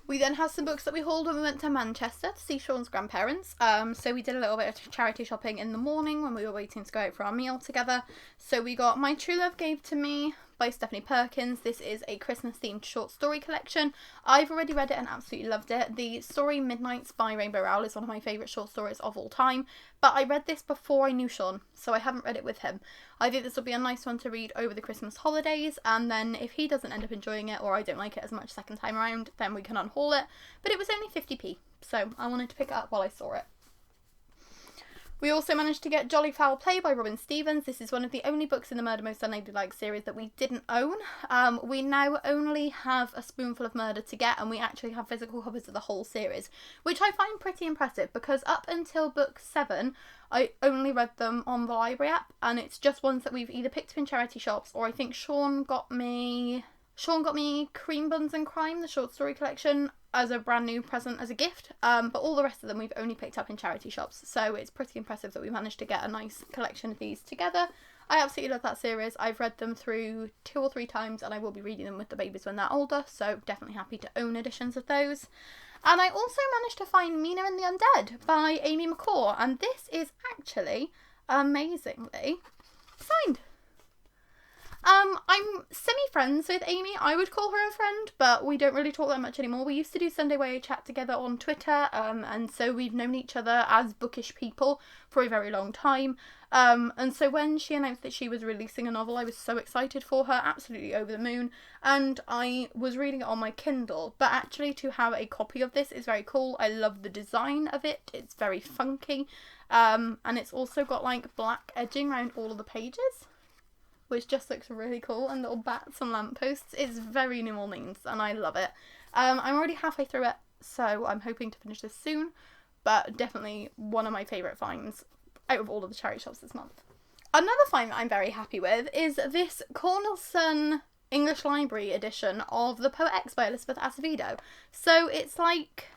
We then have some books that we hauled when we went to Manchester to see Sean's grandparents. So we did a little bit of charity shopping in the morning when we were waiting to go out for our meal together. So we got My True Love Gave to Me by Stephanie Perkins. This is a Christmas themed short story collection. I've already read it and absolutely loved it. The story Midnights by Rainbow Rowell is one of my favourite short stories of all time, but I read this before I knew Sean, so I haven't read it with him. I think this will be a nice one to read over the Christmas holidays, and then if he doesn't end up enjoying it, or I don't like it as much second time around, then we can unhaul it. But it was only 50p, so I wanted to pick it up while I saw it. We also managed to get Jolly Foul Play by Robin Stevens. This is one of the only books in the Murder Most Unladylike series that we didn't own. We now only have A Spoonful of Murder to get, and we actually have physical copies of the whole series, which I find pretty impressive because up until book 7, I only read them on the library app, and it's just ones that we've either picked up in charity shops, or I think Sean got me Cream Buns and Crime, the short story collection, as a brand new present as a gift, but all the rest of them we've only picked up in charity shops, so it's pretty impressive that we managed to get a nice collection of these together. I absolutely love that series. I've read them through 2 or 3 times, and I will be reading them with the babies when they're older, so definitely happy to own editions of those. And I also managed to find Mina and the Undead by Amy McCaw, and this is actually amazingly signed. I'm semi-friends with Amy. I would call her a friend, but we don't really talk that much anymore. We used to do Sunday YA chat together on Twitter, and so we've known each other as bookish people for a very long time. And so when she announced that she was releasing a novel, I was so excited for her, absolutely over the moon, and I was reading it on my Kindle, but actually to have a copy of this is very cool. I love the design of it. It's very funky, and it's also got like black edging around all of the pages, which just looks really cool, and little bats and lampposts. It's very New Orleans, and I love it. I'm already halfway through it, so I'm hoping to finish this soon, but definitely one of my favourite finds out of all of the charity shops this month. Another find that I'm very happy with is this Cornelson English Library edition of The Poet X by Elizabeth Acevedo. So it's like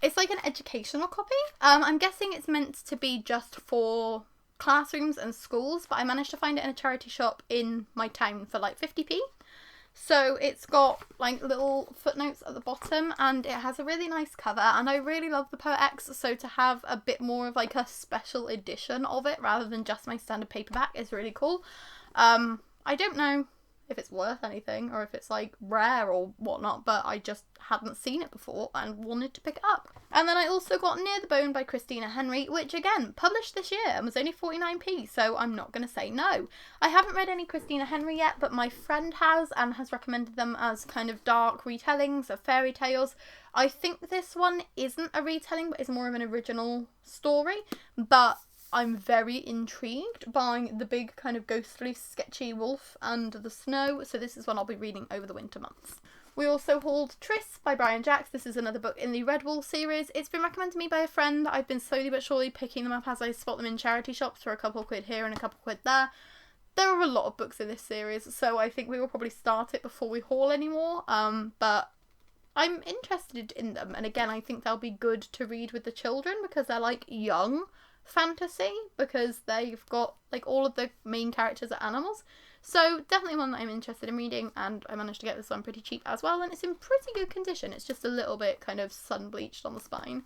an educational copy. I'm guessing it's meant to be just for classrooms and schools, but I managed to find it in a charity shop in my town for like 50p. So it's got like little footnotes at the bottom, and it has a really nice cover, and I really love the Poet X, so to have a bit more of like a special edition of it rather than just my standard paperback is really cool. I don't know if it's worth anything or if it's like rare or whatnot, but I just hadn't seen it before and wanted to pick it up. And then I also got Near the Bone by Christina Henry, which again published this year and was only 49p, so I'm not going to say no. I haven't read any Christina Henry yet, but my friend has, and has recommended them as kind of dark retellings of fairy tales. I think this one isn't a retelling, but is more of an original story, but I'm very intrigued by the big kind of ghostly sketchy wolf and the snow, so this is one I'll be reading over the winter months. We also hauled Tris by Brian Jacks. This is another book in the Redwall series. It's been recommended to me by a friend. I've been slowly but surely picking them up as I spot them in charity shops for a couple of quid here and a couple of quid there. There are a lot of books in this series, so I think we will probably start it before we haul anymore, but I'm interested in them, and again I think they'll be good to read with the children because they're like young fantasy, because they've got like all of the main characters are animals, so definitely one that I'm interested in reading, and I managed to get this one pretty cheap as well, and it's in pretty good condition. It's just a little bit kind of sun bleached on the spine.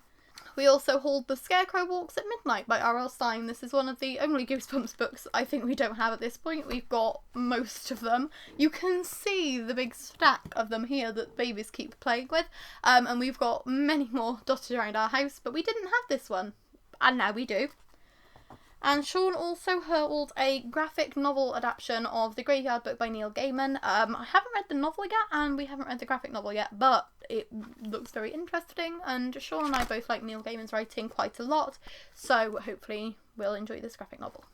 We also hauled The Scarecrow Walks at Midnight by R.L. Stine. This is one of the only Goosebumps books I think we don't have at this point. We've got most of them. You can see the big stack of them here that babies keep playing with, and we've got many more dotted around our house, but we didn't have this one. And now we do. And Sean also hauled a graphic novel adaptation of The Graveyard Book by Neil Gaiman. I haven't read the novel yet, and we haven't read the graphic novel yet, but it looks very interesting, and Sean and I both like Neil Gaiman's writing quite a lot, so hopefully we'll enjoy this graphic novel.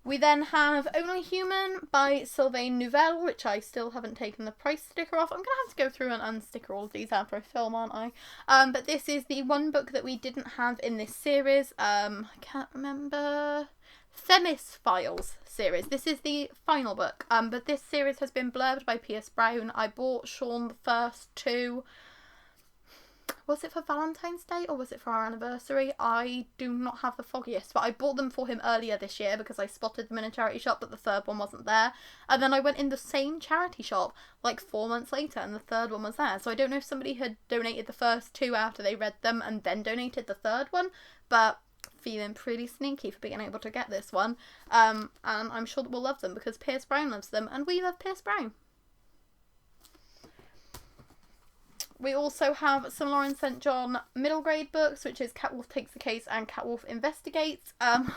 We then have Only Human by Sylvain Nouvelle, which I still haven't taken the price sticker off. I'm going to have to go through and unsticker all of these after I film, aren't I? But this is the one book that we didn't have in this series. I can't remember. Themis Files series. This is the final book, but this series has been blurbed by Pierce Brown. I bought Sean the first two. Was it for Valentine's Day or was it for our anniversary? I do not have the foggiest, but I bought them for him earlier this year because I spotted them in a charity shop, but the third one wasn't there. And then I went in the same charity shop like 4 months later and the third one was there. So I don't know if somebody had donated the first two after they read them and then donated the third one, but feeling pretty sneaky for being able to get this one. And I'm sure that we'll love them because Pierce Brown loves them and we love Pierce Brown. We also have some Lauren St. John middle grade books, which is Catwolf Takes the Case and Catwolf Investigates.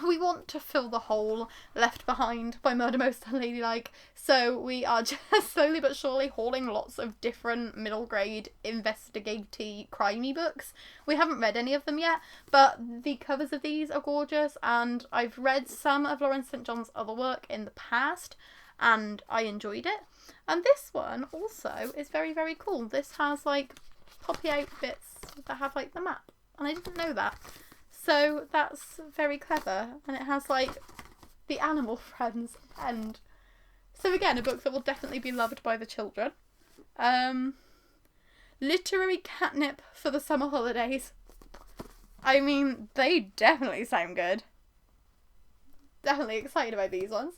We want to fill the hole left behind by Murder Most Unladylike, so we are just slowly but surely hauling lots of different middle grade investigative crimey books. We haven't read any of them yet, but the covers of these are gorgeous, and I've read some of Lauren St. John's other work in the past, and I enjoyed it. And this one also is very, very cool. This has like poppy out bits that have like the map, and I didn't know that. So that's very clever, and it has like the animal friends and so again a book that will definitely be loved by the children. Literary catnip for the summer holidays. I mean, they definitely sound good. Definitely excited about these ones.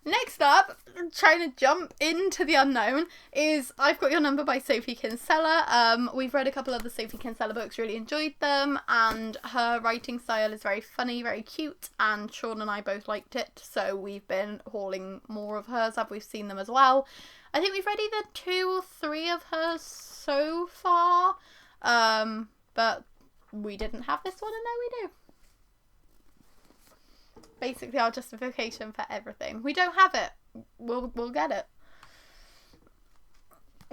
Next up, trying to jump into the unknown, is I've Got Your Number by Sophie Kinsella. We've read a couple of the Sophie Kinsella books, really enjoyed them, and her writing style is very funny, very cute, and Sean and I both liked it, so we've been hauling more of hers as we've seen them as well. I think we've read either 2 or 3 of hers so far, but we didn't have this one and now we do. Basically our justification for everything. We don't have it. We'll get it.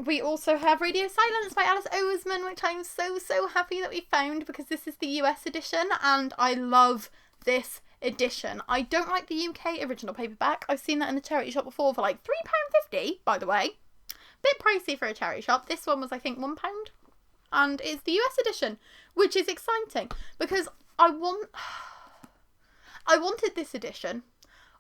We also have Radio Silence by Alyce Oseman, which I'm so happy that we found because this is the US edition and I love this edition. I don't like the UK original paperback. I've seen that in a charity shop before for like £3.50, by the way. Bit pricey for a charity shop. This one was I think £1. And it's the US edition, which is exciting because I wanted this edition,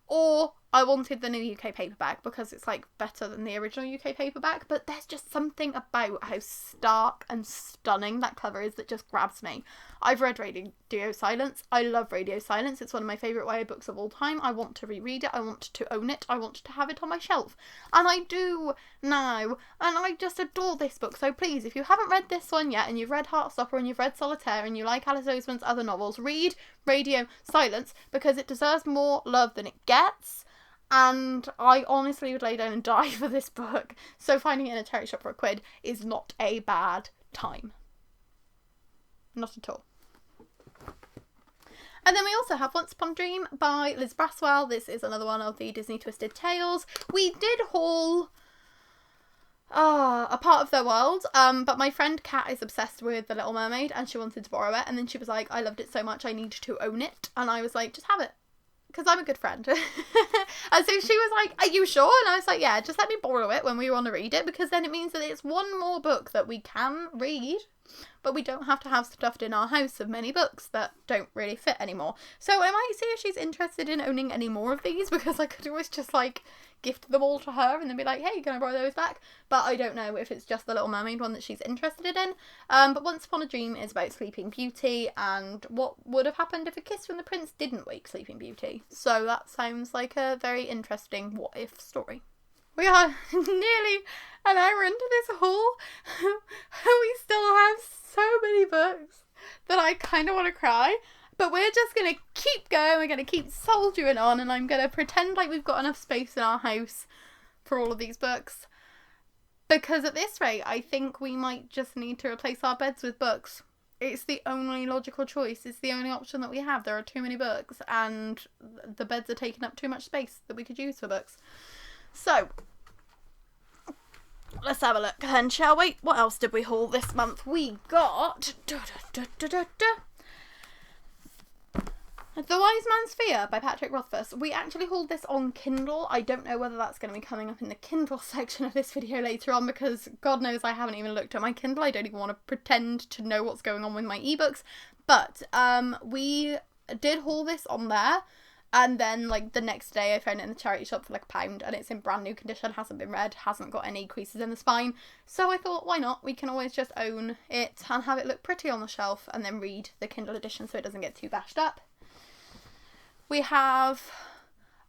or I wanted the new UK paperback because it's like better than the original UK paperback, but there's just something about how stark and stunning that cover is that just grabs me. I've read Radio Silence. I love Radio Silence. It's one of my favourite YA books of all time. I want to reread it. I want to own it. I want to have it on my shelf. And I do now. And I just adore this book. So please, if you haven't read this one yet, and you've read Heartstopper and you've read Solitaire and you like Alyce Oseman's other novels, read Radio Silence because it deserves more love than it gets. And I honestly would lay down and die for this book. So finding it in a charity shop for £1 is not a bad time. Not at all. And then we also have Once Upon a Dream by Liz Braswell. This is another one of the Disney Twisted Tales. We did haul a part of their world, but my friend Kat is obsessed with The Little Mermaid and she wanted to borrow it. And then she was like, I loved it so much, I need to own it. And I was like, just have it. Because I'm a good friend. And so she was like, are you sure? And I was like, yeah, just let me borrow it when we want to read it, because then it means that it's one more book that we can read, but we don't have to have stuffed in our house of many books that don't really fit anymore. So I might see if she's interested in owning any more of these, because I could always just like gift them all to her and then be like, hey, can I borrow those back? But I don't know if it's just the Little Mermaid one that she's interested in. But Once Upon a Dream is about Sleeping Beauty and what would have happened if a kiss from the prince didn't wake Sleeping Beauty. So that sounds like a very interesting what if story. We are nearly an hour into this haul. We still have so many books that I kind of want to cry. But we're just going to keep going, we're going to keep soldiering on, and I'm going to pretend like we've got enough space in our house for all of these books. Because at this rate, I think we might just need to replace our beds with books. It's the only logical choice, it's the only option that we have. There are too many books, and the beds are taking up too much space that we could use for books. So, let's have a look then, shall we? What else did we haul this month? We got The Wise Man's Fear by Patrick Rothfuss. We actually hauled this on Kindle. I don't know whether that's going to be coming up in the Kindle section of this video later on, because God knows I haven't even looked at my Kindle. I don't even want to pretend to know what's going on with my ebooks. But we did haul this on there, and then like the next day I found it in the charity shop for like £1, and it's in brand new condition, hasn't been read, hasn't got any creases in the spine. So I thought, why not? We can always just own it and have it look pretty on the shelf and then read the Kindle edition so it doesn't get too bashed up. We have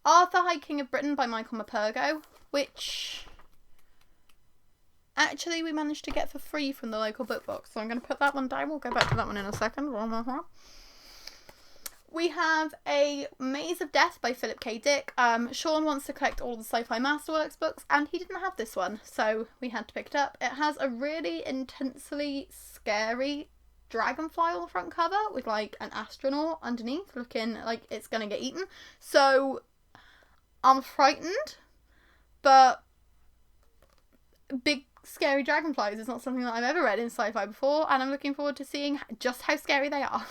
Arthur, High King of Britain by Michael Morpurgo, which actually we managed to get for free from the local book box. So I'm going to put that one down. We'll go back to that one in a second. We have A Maze of Death by Philip K. Dick. Sean wants to collect all the Sci-Fi Masterworks books, and he didn't have this one, so we had to pick it up. It has a really intensely scary dragonfly on the front cover with like an astronaut underneath looking like it's gonna get eaten. So I'm frightened, but big scary dragonflies is not something that I've ever read in sci-fi before, and I'm looking forward to seeing just how scary they are.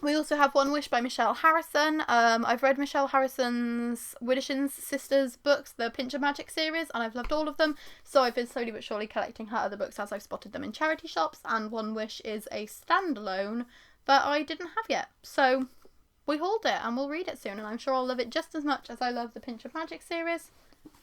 We also have One Wish by Michelle Harrison. I've read Michelle Harrison's Widdershins Sisters books, the Pinch of Magic series, and I've loved all of them. So I've been slowly but surely collecting her other books as I've spotted them in charity shops, and One Wish is a standalone that I didn't have yet. So we hauled it and we'll read it soon, and I'm sure I'll love it just as much as I love the Pinch of Magic series.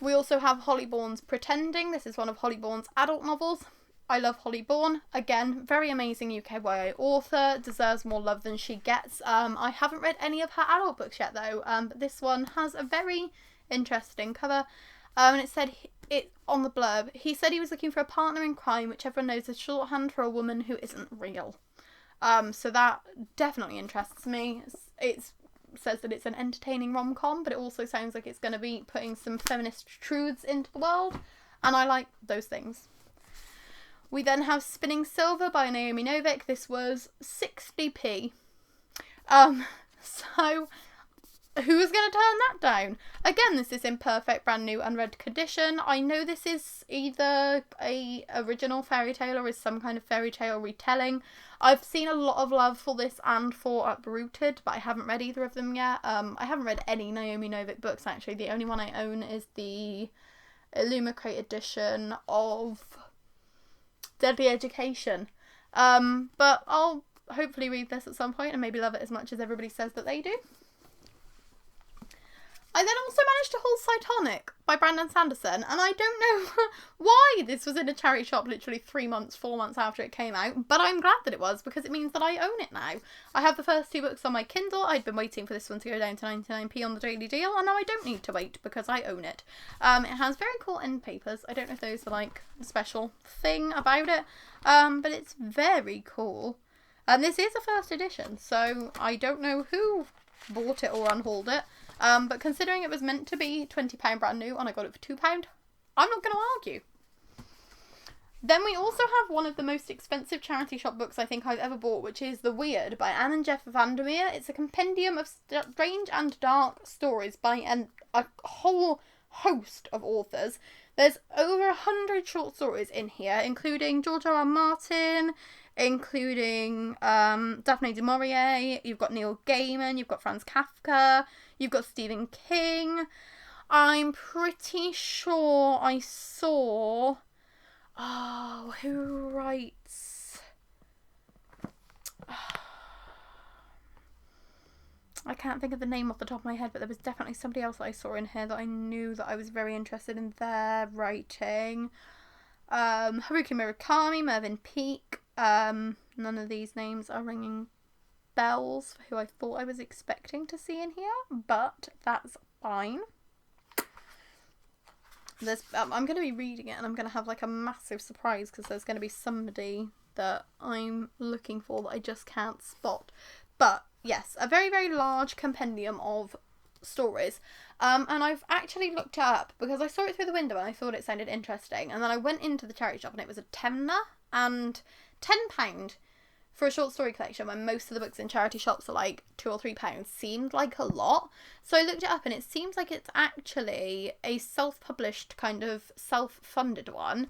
We also have Hollybourne's Pretending. This is one of Hollybourne's adult novels. I love Hollybourne. Again, very amazing UK YA author. Deserves more love than she gets. I haven't read any of her adult books yet though, but this one has a very interesting cover. And it said, on the blurb, he said he was looking for a partner in crime, which everyone knows is shorthand for a woman who isn't real. So that definitely interests me. It says that it's an entertaining rom-com, but it also sounds like it's going to be putting some feminist truths into the world, and I like those things. We then have Spinning Silver by Naomi Novik. This was 60p. So who is going to turn that down? Again, this is in perfect, brand new, unread condition. I know this is either a original fairy tale or is some kind of fairy tale retelling. I've seen a lot of love for this and for Uprooted, but I haven't read either of them yet. I haven't read any Naomi Novik books, actually. The only one I own is the Illumicrate edition of Deadly Education. But I'll hopefully read this at some point and maybe love it as much as everybody says that they do. I then also managed to haul Cytonic by Brandon Sanderson, and I don't know why this was in a charity shop literally 4 months after it came out, but I'm glad that it was, because it means that I own it now. I have the first 2 books on my Kindle. I'd been waiting for this one to go down to 99p on the Daily Deal, and now I don't need to wait because I own it. It has very cool end papers. I don't know if those are like a special thing about it, but it's very cool. And this is a first edition, so I don't know who bought it or unhauled it. But considering it was meant to be £20 brand new and I got it for £2, I'm not going to argue. Then we also have one of the most expensive charity shop books I think I've ever bought, which is The Weird by Anne and Jeff Vandermeer. It's a compendium of strange and dark stories by a whole host of authors. There's over 100 short stories in here, including George R.R. Martin, including Daphne du Maurier, you've got Neil Gaiman, you've got Franz Kafka, you've got Stephen King. I'm pretty sure I saw... Oh, who writes... I can't think of the name off the top of my head, but there was definitely somebody else that I saw in here that I knew that I was very interested in their writing. Haruki Murakami, Mervyn Peake. None of these names are ringing bells for who I thought I was expecting to see in here, but that's fine. I'm going to be reading it and I'm going to have like a massive surprise because there's going to be somebody that I'm looking for that I just can't spot. But yes, a very, very large compendium of stories. And I've actually looked it up because I saw it through the window and I thought it sounded interesting. And then I went into the charity shop and it was a tenner, and £10 for a short story collection when most of the books in charity shops are like £2 or £3 seemed like a lot. So I looked it up and it seems like it's actually a self-published kind of self-funded one.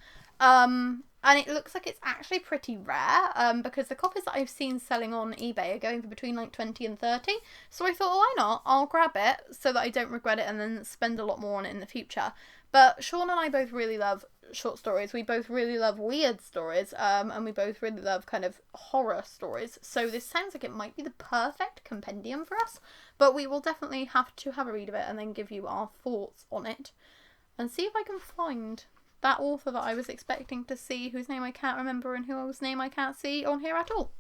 And it looks like it's actually pretty rare, because the copies that I've seen selling on eBay are going for between like 20 and 30. So I thought, why not? I'll grab it so that I don't regret it and then spend a lot more on it in the future. But Sean and I both really love short stories. We both really love weird stories, and we both really love kind of horror stories. So this sounds like it might be the perfect compendium for us. But we will definitely have to have a read of it and then give you our thoughts on it. And see if I can find that author that I was expecting to see, whose name I can't remember and whose name I can't see on here at all.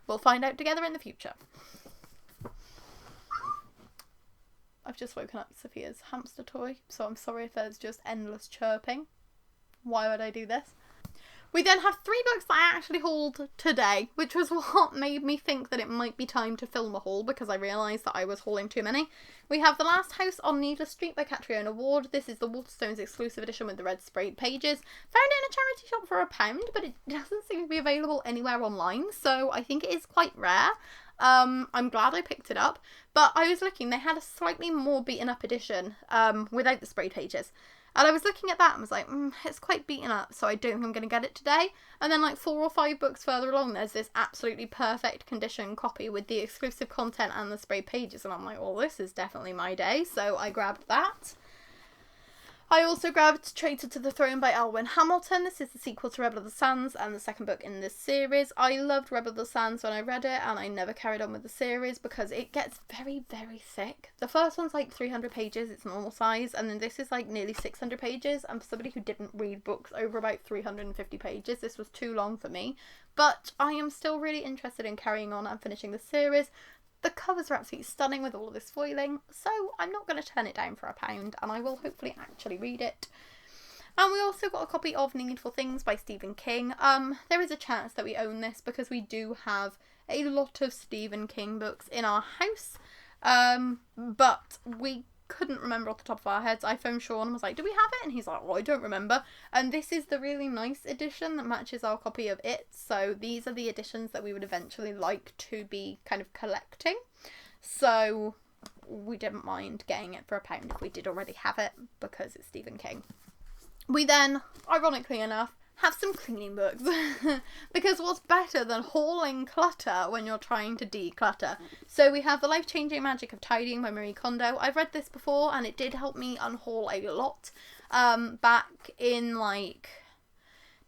We'll find out together in the future. I've just woken up Sophia's hamster toy, so I'm sorry if there's just endless chirping. Why would I do this? We then have 3 books that I actually hauled today, which was what made me think that it might be time to film a haul, because I realised that I was hauling too many. We have The Last House on Needless Street by Catriona Ward. This is the Waterstones exclusive edition with the red sprayed pages. Found it in a charity shop for £1, but it doesn't seem to be available anywhere online, so I think it is quite rare. I'm glad I picked it up, but I was looking, they had a slightly more beaten up edition, without the sprayed pages. And I was looking at that and was like, it's quite beaten up, so I don't think I'm going to get it today. And then like 4 or 5 books further along, there's this absolutely perfect condition copy with the exclusive content and the sprayed pages. And I'm like, well, this is definitely my day. So I grabbed that. I also grabbed Traitor to the Throne by Elwyn Hamilton. This is the sequel to Rebel of the Sands and the second book in this series. I loved Rebel of the Sands when I read it, and I never carried on with the series because it gets very, very thick. The first one's like 300 pages, it's normal size, and then this is like nearly 600 pages, and for somebody who didn't read books over about 350 pages, this was too long for me. But I am still really interested in carrying on and finishing the series. The covers are absolutely stunning with all of this foiling, so I'm not going to turn it down for £1, and I will hopefully actually read it. And we also got a copy of Needful Things by Stephen King. There is a chance that we own this because we do have a lot of Stephen King books in our house, but we couldn't remember off the top of our heads. I phoned Sean and was like, do we have it? And he's like, well, I don't remember. And this is the really nice edition that matches our copy of it. So these are the editions that we would eventually like to be kind of collecting. So we didn't mind getting it for £1 if we did already have it because it's Stephen King. We then, ironically enough, have some cleaning books because what's better than hauling clutter when you're trying to declutter? So we have The Life-Changing Magic of Tidying by Marie Kondo. I've read this before and it did help me unhaul a lot back in like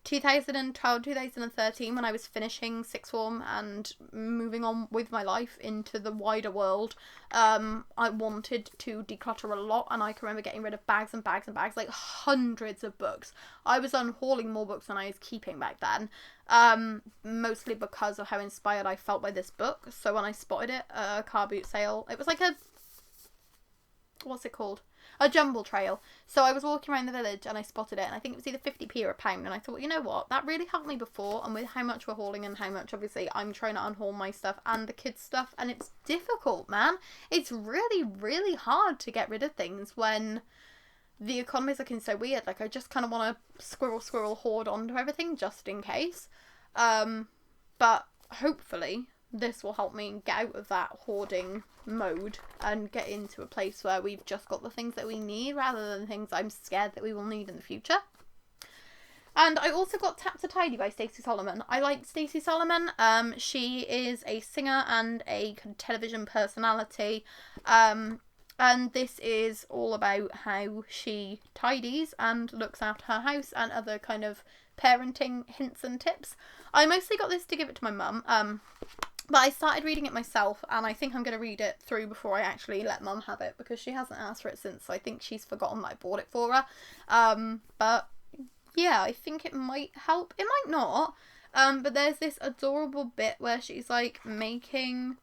2012, 2013, when I was finishing sixth form and moving on with my life into the wider world, I wanted to declutter a lot, and I can remember getting rid of bags and bags and bags, like hundreds of books. I was unhauling more books than I was keeping back then, mostly because of how inspired I felt by this book. So when I spotted it at a car boot sale, it was like a, what's it called? A jumble trail. So I was walking around the village and I spotted it, and I think it was either 50p or £1, and I thought, you know what, that really helped me before, and with how much we're hauling and how much obviously I'm trying to unhaul my stuff and the kids' stuff, and it's difficult, man. It's really, really hard to get rid of things when the economy's looking so weird. Like, I just kind of want to squirrel hoard onto everything just in case. But hopefully this will help me get out of that hoarding mode and get into a place where we've just got the things that we need rather than things I'm scared that we will need in the future. And I also got Tap to Tidy by Stacey Solomon. I like Stacey Solomon. She is a singer and a television personality. And this is all about how she tidies and looks after her house and other kind of parenting hints and tips. I mostly got this to give it to my mum. But I started reading it myself, and I think I'm going to read it through before I actually let Mum have it, because she hasn't asked for it since, so I think she's forgotten that I bought it for her. But yeah, I think it might help. It might not. But there's this adorable bit where she's like making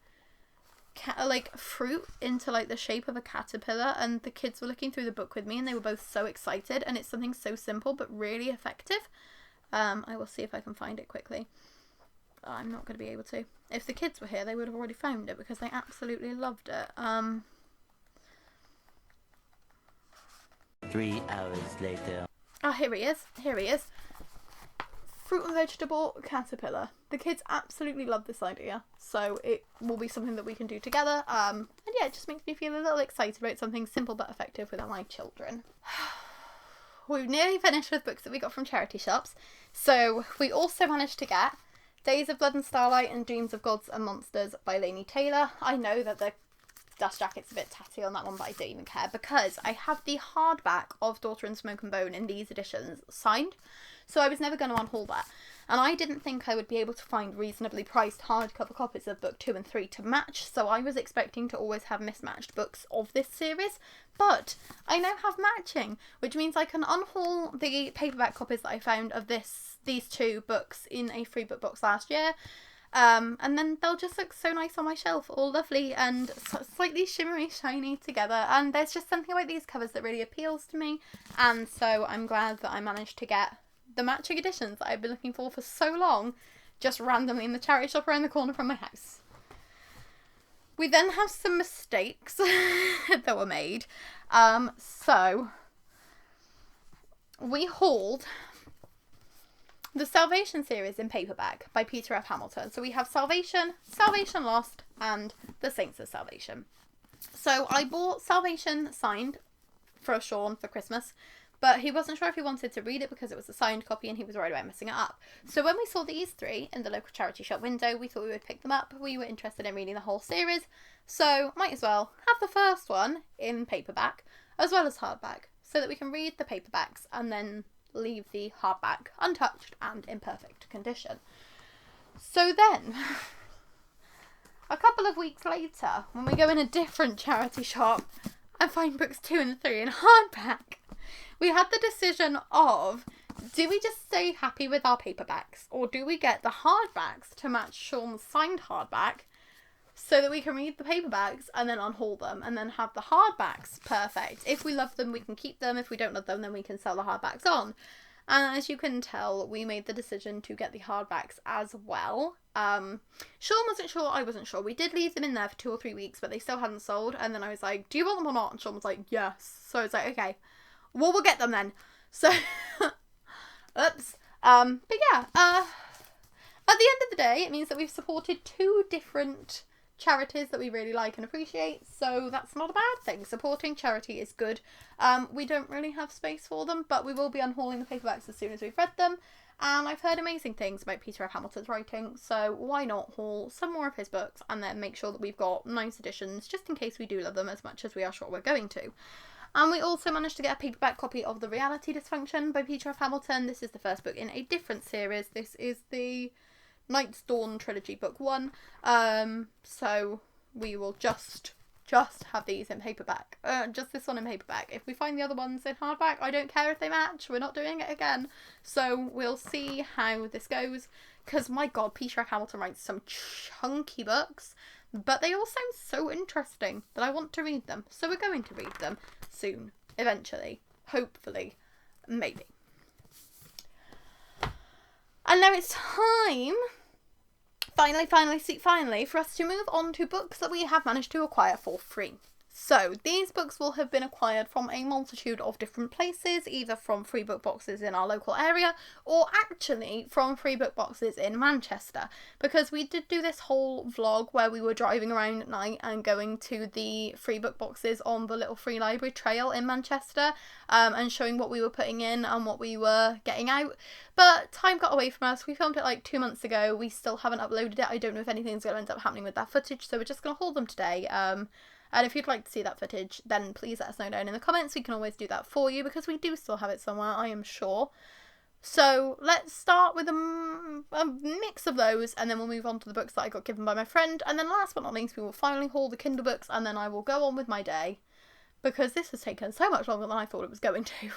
like fruit into like the shape of a caterpillar, and the kids were looking through the book with me and they were both so excited, and it's something so simple but really effective. I will see if I can find it quickly. I'm not going to be able to. If the kids were here, they would have already found it because they absolutely loved it. 3 hours later. Oh, here he is. Here he is. Fruit and vegetable caterpillar. The kids absolutely love this idea, so it will be something that we can do together. And yeah, it just makes me feel a little excited about something simple but effective with my children. We've nearly finished with books that we got from charity shops. So we also managed to get Days of Blood and Starlight and Dreams of Gods and Monsters by Laini Taylor. I know that the dust jacket's a bit tatty on that one, but I don't even care because I have the hardback of Daughter and Smoke and Bone in these editions signed. So I was never going to unhaul that. And I didn't think I would be able to find reasonably priced hardcover copies of book 2 and 3 to match. So I was expecting to always have mismatched books of this series. But I now have matching, which means I can unhaul the paperback copies that I found of these two books in a free book box last year. And then they'll just look so nice on my shelf, all lovely and slightly shimmery shiny together. And there's just something about these covers that really appeals to me. And so I'm glad that I managed to get the matching editions that I've been looking for so long, just randomly in the charity shop around the corner from my house. We then have some mistakes that were made. So we hauled the Salvation series in paperback by Peter F. Hamilton. So we have Salvation, Salvation Lost, and The Saints of Salvation. So I bought Salvation signed for Sean for Christmas, but he wasn't sure if he wanted to read it because it was a signed copy and he was worried about messing it up. So when we saw these three in the local charity shop window, we thought we would pick them up. We were interested in reading the whole series, so might as well have the first one in paperback as well as hardback so that we can read the paperbacks and then leave the hardback untouched and in perfect condition. So then, a couple of weeks later, when we go in a different charity shop and find books 2 and 3 in hardback, we had the decision of, do we just stay happy with our paperbacks, or do we get the hardbacks to match Sean's signed hardback so that we can read the paperbacks and then unhaul them and then have the hardbacks perfect? If we love them, we can keep them. If we don't love them, then we can sell the hardbacks on. And as you can tell, we made the decision to get the hardbacks as well. Sean wasn't sure, I wasn't sure. We did leave them in there for 2 or 3 weeks, but they still hadn't sold. And then I was like, do you want them or not? And Sean was like, yes. So I was like, okay, well, we'll get them then. So, oops. But yeah, at the end of the day, it means that we've supported 2 different charities that we really like and appreciate, so that's not a bad thing. Supporting charity is good. We don't really have space for them, but we will be unhauling the paperbacks as soon as we've read them, and I've heard amazing things about Peter F. Hamilton's writing, so why not haul some more of his books and then make sure that we've got nice editions just in case we do love them as much as we are sure we're going to. And we also managed to get a paperback copy of The Reality Dysfunction by Peter F. Hamilton. This is the first book in a different series. This is the Night's Dawn trilogy, book 1. So we will just have these in paperback. Just this one in paperback. If we find the other ones in hardback, I don't care if they match. We're not doing it again. So we'll see how this goes. Because, my God, Peter F. Hamilton writes some chunky books. But they all sound so interesting that I want to read them. So we're going to read them soon. Eventually. Hopefully. Maybe. And now it's time, finally, for us to move on to books that we have managed to acquire for free. So, these books will have been acquired from a multitude of different places, either from free book boxes in our local area, or actually from free book boxes in Manchester. Because we did do this whole vlog where we were driving around at night and going to the free book boxes on the little free library trail in Manchester, and showing what we were putting in and what we were getting out. But time got away from us. We filmed it like 2 months ago. We still haven't uploaded it. I don't know if anything's going to end up happening with that footage, so we're just going to hold them today. And if you'd like to see that footage, then please let us know down in the comments. We can always do that for you, because we do still have it somewhere, I am sure. So let's start with a mix of those, and then we'll move on to the books that I got given by my friend. And then last but not least, we will finally haul the Kindle books, and then I will go on with my day, because this has taken so much longer than I thought it was going to.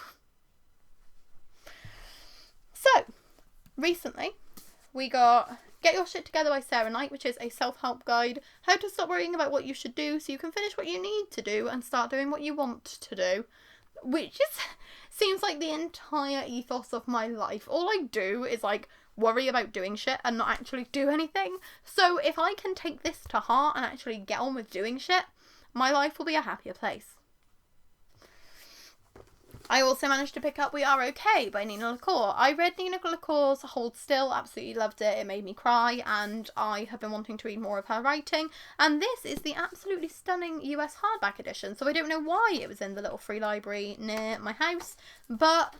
So, recently, we got Get Your Shit Together by Sarah Knight, which is a self-help guide, how to stop worrying about what you should do so you can finish what you need to do and start doing what you want to do. Which just seems like the entire ethos of my life. All I do is like worry about doing shit and not actually do anything. So if I can take this to heart and actually get on with doing shit, my life will be a happier place. I also managed to pick up We Are Okay by Nina LaCour. I read Nina LaCour's Hold Still, absolutely loved it. It made me cry, and I have been wanting to read more of her writing. And this is the absolutely stunning US hardback edition. So I don't know why it was in the little free library near my house, but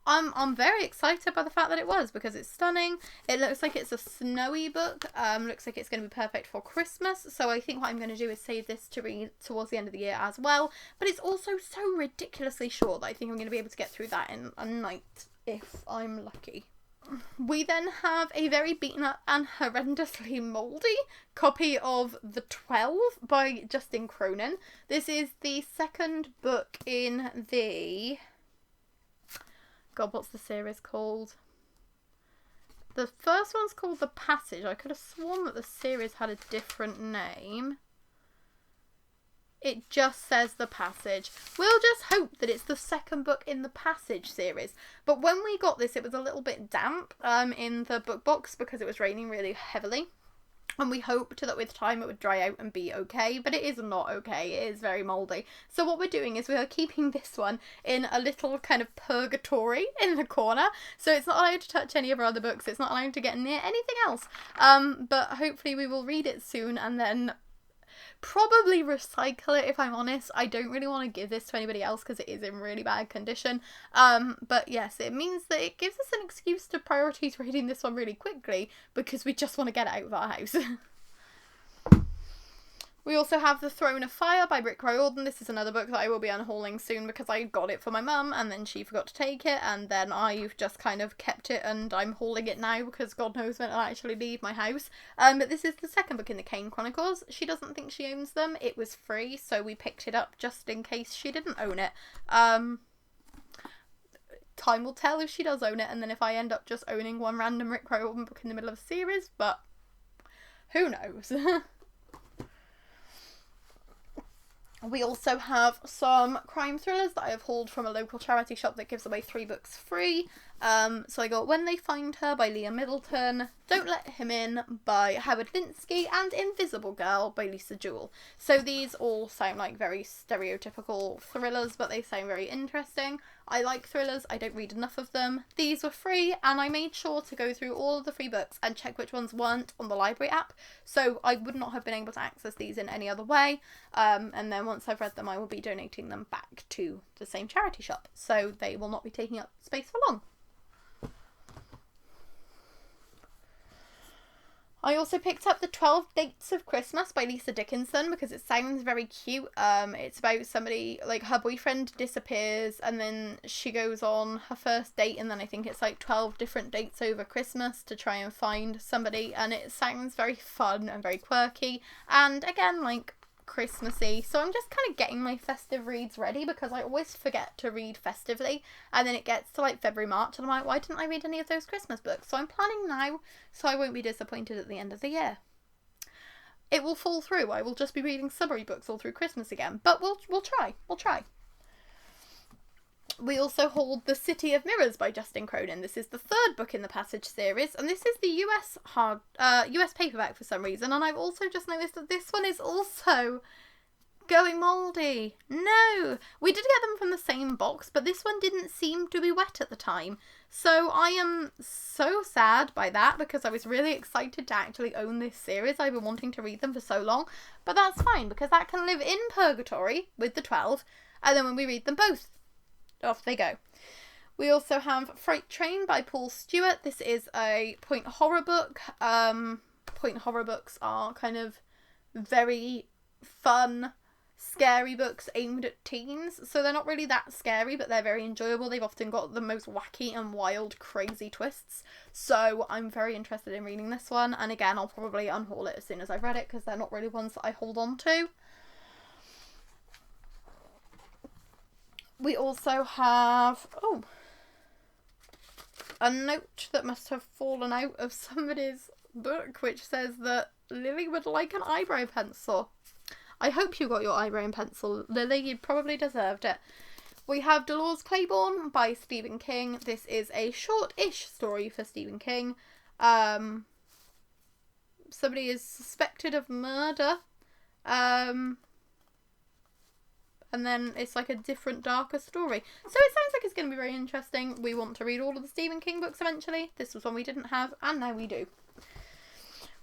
I'm very excited by the fact that it was, because it's stunning. It looks like it's a snowy book. Looks like it's going to be perfect for Christmas. So I think what I'm going to do is save this to read towards the end of the year as well. But it's also so ridiculously short that I think I'm going to be able to get through that in a night if I'm lucky. We then have a very beaten up and horrendously mouldy copy of The 12 by Justin Cronin. This is the second book in the... God, what's the series called? The first one's called The Passage. I could have sworn that the series had a different name. It just says The Passage. We'll just hope that it's the second book in the Passage series. But when we got this, it was a little bit damp in the book box because it was raining really heavily. And we hoped that with time it would dry out and be okay, but it is not okay. It is very mouldy. So what we're doing is we are keeping this one in a little kind of purgatory in the corner. So it's not allowed to touch any of our other books. It's not allowed to get near anything else. But hopefully we will read it soon and then probably recycle it, if I'm honest. I don't really want to give this to anybody else because it is in really bad condition. But yes, it means that it gives us an excuse to prioritize reading this one really quickly because we just want to get it out of our house. We also have The Throne of Fire by Rick Riordan. This is another book that I will be unhauling soon because I got it for my mum and then she forgot to take it, and then I've just kind of kept it and I'm hauling it now because God knows when I'll actually leave my house. But this is the second book in the Kane Chronicles. She doesn't think she owns them. It was free, so we picked it up just in case she didn't own it. Time will tell if she does own it, and then if I end up just owning one random Rick Riordan book in the middle of a series, but who knows. We also have some crime thrillers that I have hauled from a local charity shop that gives away 3 books free. So I got When They Find Her by Leah Middleton, Don't Let Him In by Howard Linsky, and Invisible Girl by Lisa Jewell. So these all sound like very stereotypical thrillers, but they sound very interesting. I like thrillers, I don't read enough of them. These were free, and I made sure to go through all of the free books and check which ones weren't on the library app, so I would not have been able to access these in any other way. And then once I've read them, I will be donating them back to the same charity shop, so they will not be taking up space for long. I also picked up the 12 Dates of Christmas by Lisa Dickinson because it sounds very cute. It's about somebody, like, her boyfriend disappears and then she goes on her first date, and then I think it's like 12 different dates over Christmas to try and find somebody, and it sounds very fun and very quirky and again like Christmassy. So I'm just kind of getting my festive reads ready because I always forget to read festively, and then it gets to like February, March, and I'm like, why didn't I read any of those Christmas books? So I'm planning now so I won't be disappointed at the end of the year. It will fall through. I will just be reading summary books all through Christmas again, but we'll try. We also hauled The City of Mirrors by Justin Cronin. This is the third book in the Passage series, and this is the US paperback for some reason, and I've also just noticed that this one is also going mouldy. No! We did get them from the same box, but this one didn't seem to be wet at the time. So I am so sad by that because I was really excited to actually own this series. I've been wanting to read them for so long, but that's fine because that can live in purgatory with the 12, and then when we read them both, off they go. We also have Freight Train by Paul Stewart. This is a point horror book. Point horror books are kind of very fun, scary books aimed at teens. So they're not really that scary, but they're very enjoyable. They've often got the most wacky and wild, crazy twists. So I'm very interested in reading this one. And again, I'll probably unhaul it as soon as I've read it because they're not really ones that I hold on to. We also have, a note that must have fallen out of somebody's book, which says that Lily would like an eyebrow pencil. I hope you got your eyebrow pencil, Lily. You probably deserved it. We have Dolores Claiborne by Stephen King. This is a short-ish story for Stephen King. Somebody is suspected of murder. And then it's like a different, darker story. So it sounds like it's going to be very interesting. We want to read all of the Stephen King books eventually. This was one we didn't have, and now we do.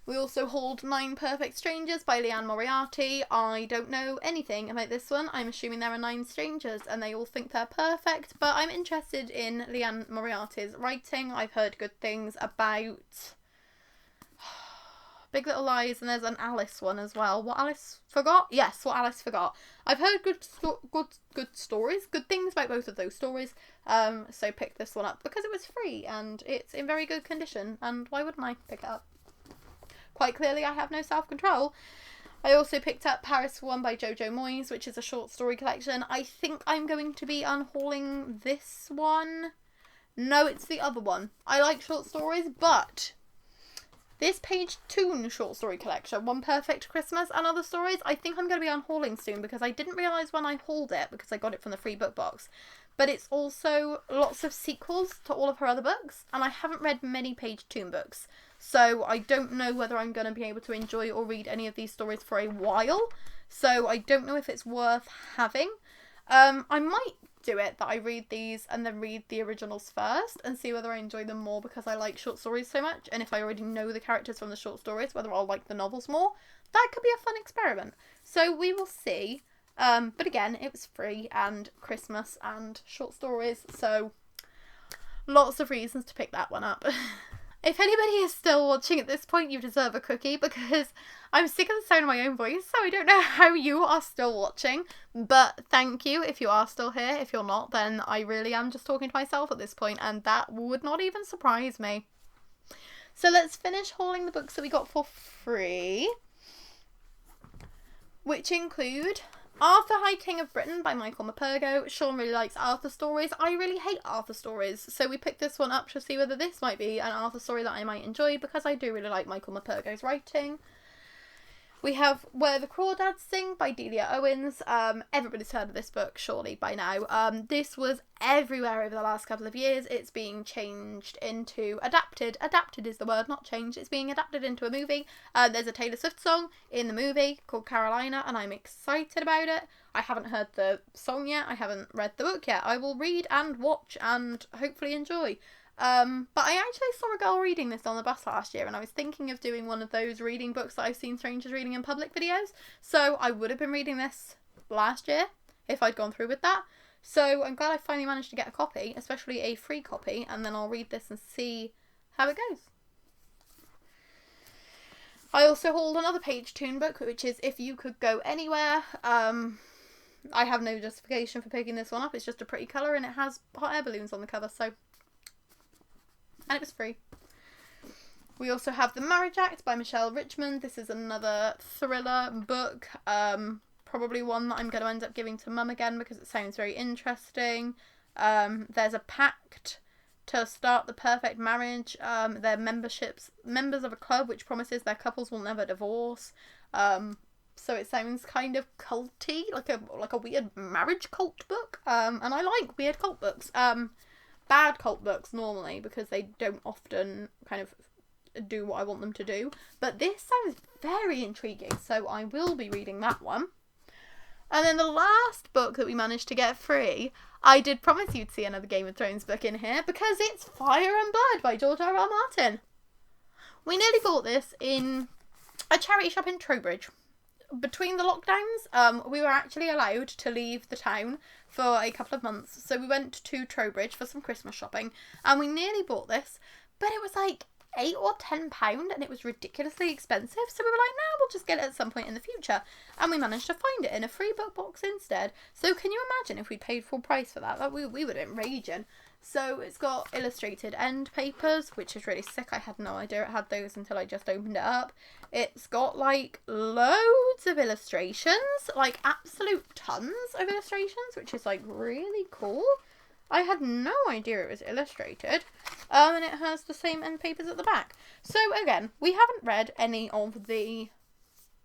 We also hauled 9 Perfect Strangers by Liane Moriarty. I don't know anything about this one. I'm assuming there are 9 strangers and they all think they're perfect, but I'm interested in Liane Moriarty's writing. I've heard good things about Big Little Lies, and there's an Alyce one as well. What Alyce Forgot? Yes, What Alyce Forgot. I've heard good stories, good things about both of those stories. So picked this one up because it was free and it's in very good condition. And why wouldn't I pick it up? Quite clearly, I have no self-control. I also picked up Paris for One by Jojo Moyes, which is a short story collection. I think I'm going to be unhauling this one. No, it's the other one. I like short stories, but this Page Toon short story collection, One Perfect Christmas and Other Stories, I think I'm going to be unhauling soon because I didn't realise when I hauled it, because I got it from the free book box, but it's also lots of sequels to all of her other books, and I haven't read many Page Toon books, so I don't know whether I'm going to be able to enjoy or read any of these stories for a while, so I don't know if it's worth having. I might do it that I read these and then read the originals first and see whether I enjoy them more because I like short stories so much, and if I already know the characters from the short stories, whether I'll like the novels more. That could be a fun experiment. So we will see. But again, it was free and Christmas and short stories, so lots of reasons to pick that one up. If anybody is still watching at this point, you deserve a cookie because I'm sick of the sound of my own voice, so I don't know how you are still watching, but thank you if you are still here. If you're not, then I really am just talking to myself at this point, and that would not even surprise me. So let's finish hauling the books that we got for free, which include Arthur, High King of Britain by Michael Mapergo. Sean really likes Arthur stories. I really hate Arthur stories, so we picked this one up to see whether this might be an Arthur story that I might enjoy because I do really like Michael Mapergo's writing. We have Where the Crawdads Sing by Delia Owens. Everybody's heard of this book, surely, by now. This was everywhere over the last couple of years. It's being changed into adapted. Adapted is the word, not changed. It's being adapted into a movie. There's a Taylor Swift song in the movie called Carolina, and I'm excited about it. I haven't heard the song yet. I haven't read the book yet. I will read and watch and hopefully enjoy. But I actually saw a girl reading this on the bus last year, and I was thinking of doing one of those reading books that I've seen strangers reading in public videos. So I would have been reading this last year if I'd gone through with that. So I'm glad I finally managed to get a copy, especially a free copy, and then I'll read this and see how it goes. I also hauled another page turn book, which is If You Could Go Anywhere. I have no justification for picking this one up. It's just a pretty colour and it has hot air balloons on the cover, so... And it was free. We also have The Marriage Act by Michelle Richmond. This is another thriller book. Probably one that I'm going to end up giving to Mum again because it sounds very interesting. There's a pact to start the perfect marriage. They're members of a club which promises their couples will never divorce. So it sounds kind of culty, like a weird marriage cult book. And I like weird cult books. Bad cult books normally because they don't often kind of do what I want them to do. But this sounds very intriguing, so I will be reading that one. And then the last book that we managed to get free, I did promise you'd see another Game of Thrones book in here because it's Fire and Blood by George R.R. Martin. We nearly bought this in a charity shop in Trowbridge. Between the lockdowns, we were actually allowed to leave the town for a couple of months. So we went to Trowbridge for some Christmas shopping and we nearly bought this, but it was like £8 or £10 and it was ridiculously expensive. So we were like, nah, we'll just get it at some point in the future. And we managed to find it in a free book box instead. So can you imagine if we paid full price for that? Like, we would have been raging. So it's got illustrated end papers, which is really sick. I had no idea it had those until I just opened it up. It's got like loads of illustrations, like absolute tons of illustrations, which is like really cool. I had no idea it was illustrated. And it has the same end papers at the back. So again, we haven't read any of the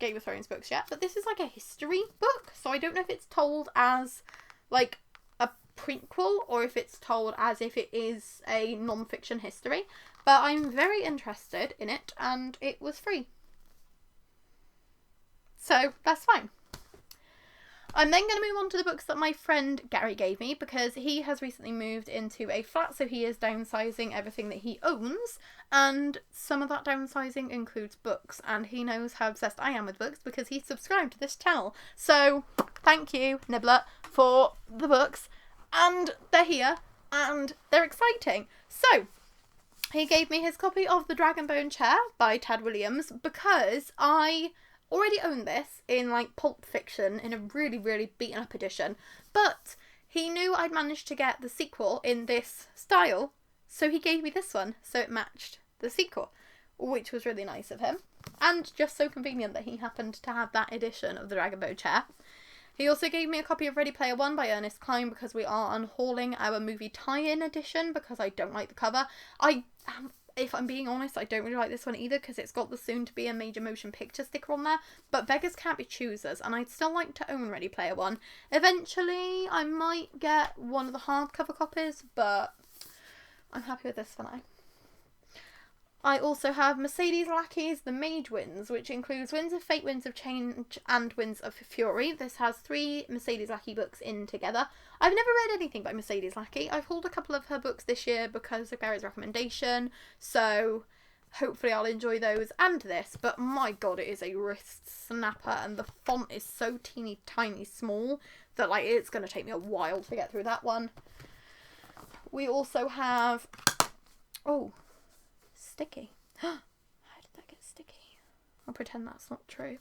Game of Thrones books yet, but this is like a history book. So I don't know if it's told as like a prequel or if it's told as if it is a non-fiction history. But I'm very interested in it and it was free. So that's fine. I'm then going to move on to the books that my friend Gary gave me because he has recently moved into a flat, so he is downsizing everything that he owns, and some of that downsizing includes books, and he knows how obsessed I am with books because he's subscribed to this channel. So thank you, Nibbler, for the books, and they're here, and they're exciting. So he gave me his copy of The Dragonbone Chair by Tad Williams because I already own this in like Pulp Fiction in a really, really beaten up edition, but he knew I'd managed to get the sequel in this style, so he gave me this one so it matched the sequel, which was really nice of him, and just so convenient that he happened to have that edition of The Dragonbone Chair. He also gave me a copy of Ready Player One by Ernest Cline because we are unhauling our movie tie-in edition because I don't like the cover. If I'm being honest, I don't really like this one either because it's got the soon-to-be a major motion picture sticker on there, but beggars can't be choosers, and I'd still like to own Ready Player One. Eventually, I might get one of the hardcover copies, but I'm happy with this for now. I also have Mercedes Lackey's The Mage Winds, which includes Winds of Fate, Winds of Change, and Winds of Fury. This has 3 Mercedes Lackey books in together. I've never read anything by Mercedes Lackey. I've hauled a couple of her books this year because of Gary's recommendation, so hopefully I'll enjoy those and this, but my god, it is a wrist snapper, and the font is so teeny tiny small that like it's going to take me a while to get through that one. We also have... oh... sticky. How did that get sticky? I'll pretend that's not true.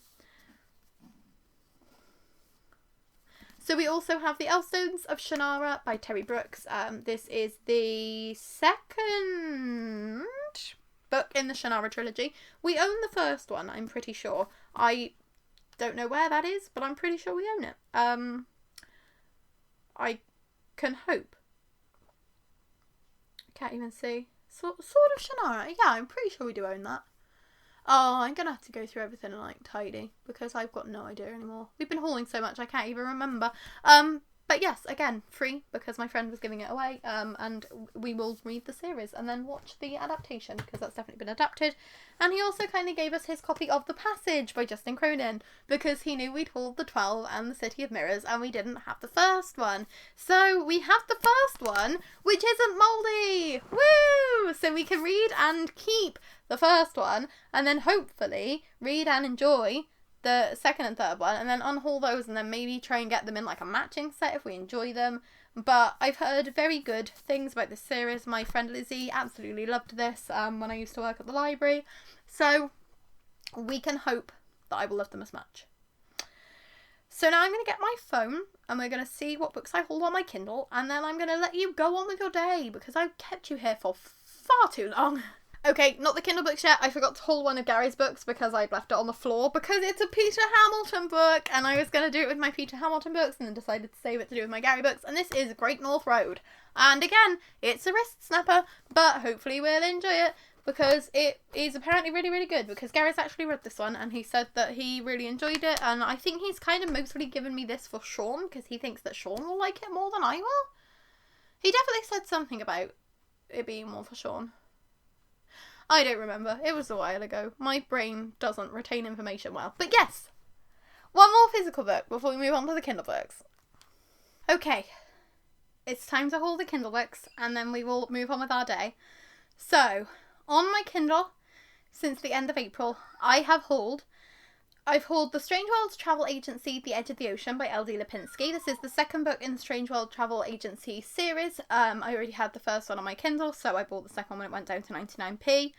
So we also have The Elfstones of Shannara by Terry Brooks. This is the second book in the Shannara trilogy. We own the first one, I'm pretty sure. I don't know where that is, but I'm pretty sure we own it. I can hope. I can't even see. Sort of Shannara. Yeah, I'm pretty sure we do own that. Oh, I'm going to have to go through everything and like tidy because I've got no idea anymore. We've been hauling so much I can't even remember. But yes, again, free because my friend was giving it away. And we will read the series and then watch the adaptation because that's definitely been adapted. And he also kind of gave us his copy of The Passage by Justin Cronin because he knew we'd hauled the 12 and the City of Mirrors and we didn't have the first one. So we have the first one, which isn't mouldy. Woo! So we can read and keep the first one and then hopefully read and enjoy the second and third one and then unhaul those and then maybe try and get them in like a matching set if we enjoy them. But I've heard very good things about this series. My friend Lizzie absolutely loved this when I used to work at the library. So we can hope that I will love them as much. So now I'm going to get my phone and we're going to see what books I hold on my Kindle, and then I'm going to let you go on with your day because I've kept you here for far too long. Okay, not the Kindle books yet. I forgot to hold one of Gary's books because I'd left it on the floor because it's a Peter Hamilton book and I was going to do it with my Peter Hamilton books and then decided to save it to do with my Gary books, and this is Great North Road. And again, it's a wrist snapper, but hopefully we'll enjoy it because it is apparently really, really good, because Gary's actually read this one and he said that he really enjoyed it, and I think he's kind of mostly given me this for Sean because he thinks that Sean will like it more than I will. He definitely said something about it being more for Sean. I don't remember. It was a while ago. My brain doesn't retain information well. But yes, one more physical book before we move on to the Kindle books. Okay, it's time to haul the Kindle books and then we will move on with our day. So, on my Kindle, since the end of April, I've hauled The Strange Worlds Travel Agency, The Edge of the Ocean by L.D. Lipinski. This is the second book in the Strange World Travel Agency series. I already had the first one on my Kindle, so I bought the second one when it went down to 99p.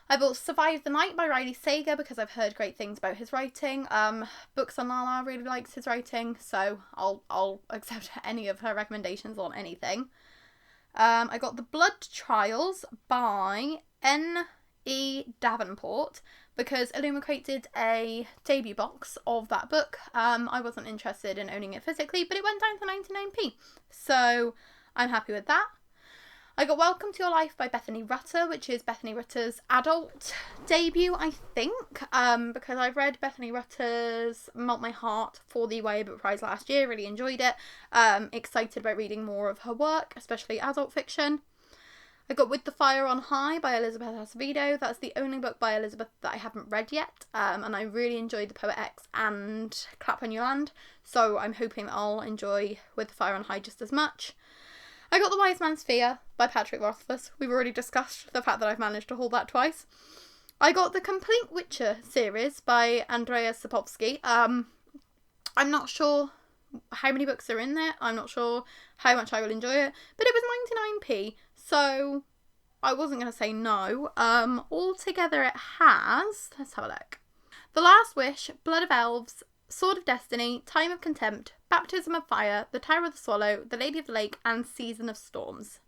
I bought Survive the Night by Riley Sager because I've heard great things about his writing. Books on Lala really likes his writing, so I'll accept any of her recommendations on anything. I got The Blood Trials by N.E. Davenport because Illumicrate did a debut box of that book. I wasn't interested in owning it physically, but it went down to 99p, so I'm happy with that. I got Welcome to Your Life by Bethany Rutter, which is Bethany Rutter's adult debut, I think, because I've read Bethany Rutter's Melt My Heart for the YA Book Prize last year, really enjoyed it. Excited about reading more of her work, especially adult fiction. I got With the Fire on High by Elizabeth Acevedo. That's the only book by Elizabeth that I haven't read yet, and I really enjoyed The Poet X and Clap When You Land, so I'm hoping that I'll enjoy With the Fire on High just as much. I got The Wise Man's Fear by Patrick Rothfuss. We've already discussed the fact that I've managed to hold that twice. I got the Complete Witcher series by Andrzej Sapkowski. I'm not sure how many books are in there. I'm not sure how much I will enjoy it. But it was 99p, so I wasn't going to say no. Altogether it has... Let's have a look. The Last Wish, Blood of Elves, Sword of Destiny, Time of Contempt, Baptism of Fire, The Tower of the Swallow, The Lady of the Lake, and Season of Storms.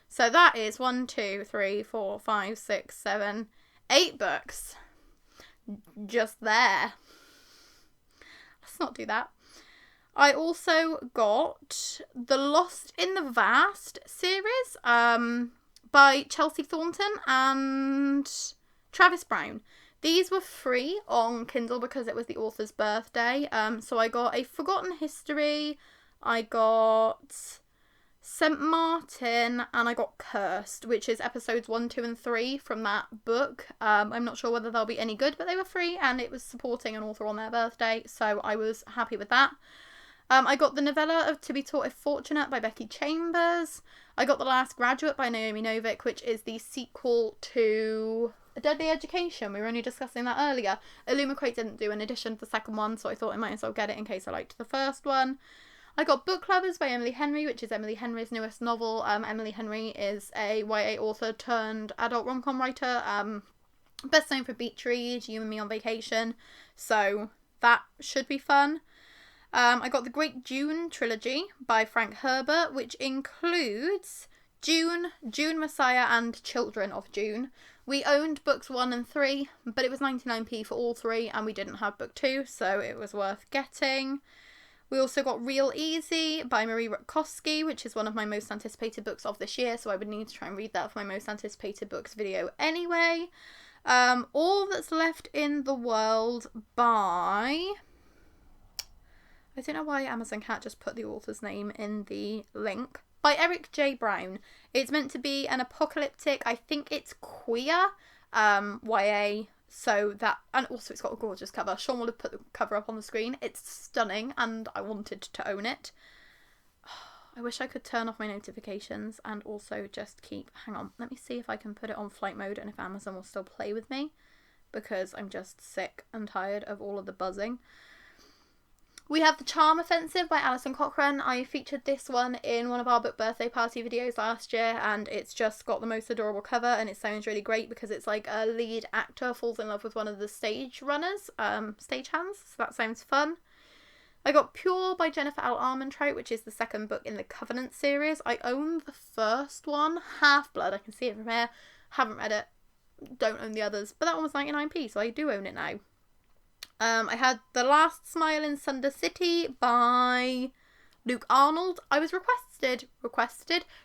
So that is 1, 2, 3, 4, 5, 6, 7, 8 books. Just there. Let's not do that. I also got The Lost in the Vast series by Chelsea Thornton and Travis Brown. These were free on Kindle because it was the author's birthday. So I got A Forgotten History, I got St. Martin, and I got Cursed, which is episodes 1, 2, and 3 from that book. I'm not sure whether they'll be any good, but they were free, and it was supporting an author on their birthday, so I was happy with that. I got the novella of To Be Taught If Fortunate by Becky Chambers. I got The Last Graduate by Naomi Novik, which is the sequel to A Deadly Education. We were only discussing that earlier. Illumicrate didn't do an edition to the second one, so I thought I might as well get it in case I liked the first one. I got Book Lovers by Emily Henry, which is Emily Henry's newest novel. Emily Henry is a YA author turned adult rom-com writer. Best known for Beach Read, You and Me on Vacation. So that should be fun. I got the Great June trilogy by Frank Herbert, which includes June, June Messiah, and Children of June. We owned books 1 and 3, but it was 99p for all 3, and we didn't have book 2, so it was worth getting. We also got Real Easy by Marie Rutkowski, which is one of my most anticipated books of this year, so I would need to try and read that for my most anticipated books video anyway. All That's Left in the World by... I don't know why Amazon can't just put the author's name in the link. By Eric J. Brown. It's meant to be an apocalyptic, I think it's queer, YA, so that, and also it's got a gorgeous cover. Sean will have put the cover up on the screen. It's stunning, and I wanted to own it. I wish I could turn off my notifications and also just keep, hang on, let me see if I can put it on flight mode and if Amazon will still play with me, because I'm just sick and tired of all of the buzzing. We have The Charm Offensive by Alison Cochrane. I featured this one in one of our book birthday party videos last year, and it's just got the most adorable cover, and it sounds really great because it's like a lead actor falls in love with one of the stage runners, stagehands, so that sounds fun. I got Pure by Jennifer L. Armentrout, which is the second book in the Covenant series. I own the first one, Half-Blood. I can see it from here. Haven't read it. Don't own the others. But that one was 99p, so I do own it now. I had The Last Smile in Sunder City by Luke Arnold. I was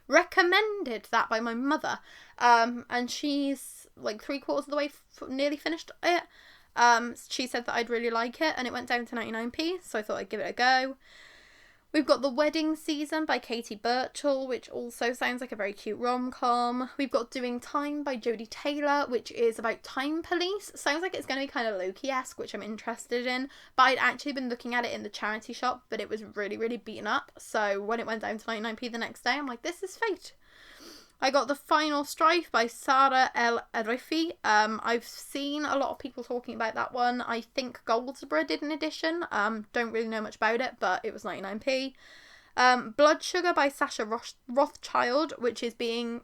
recommended that by my mother. And she's like 3/4 of the way, nearly finished it. She said that I'd really like it, and it went down to 99p, so I thought I'd give it a go. We've got The Wedding Season by Katie Birchall, which also sounds like a very cute rom-com. We've got Doing Time by Jodie Taylor, which is about time police. Sounds like it's going to be kind of Loki-esque, which I'm interested in. But I'd actually been looking at it in the charity shop, but it was really, really beaten up. So when it went down to 99p the next day, I'm like, this is fate. I got The Final Strife by Sarah El Arifi. I've seen a lot of people talking about that one. I think Goldsborough did an edition. Don't really know much about it, but it was 99p. Blood Sugar by Sasha Rothschild, which is being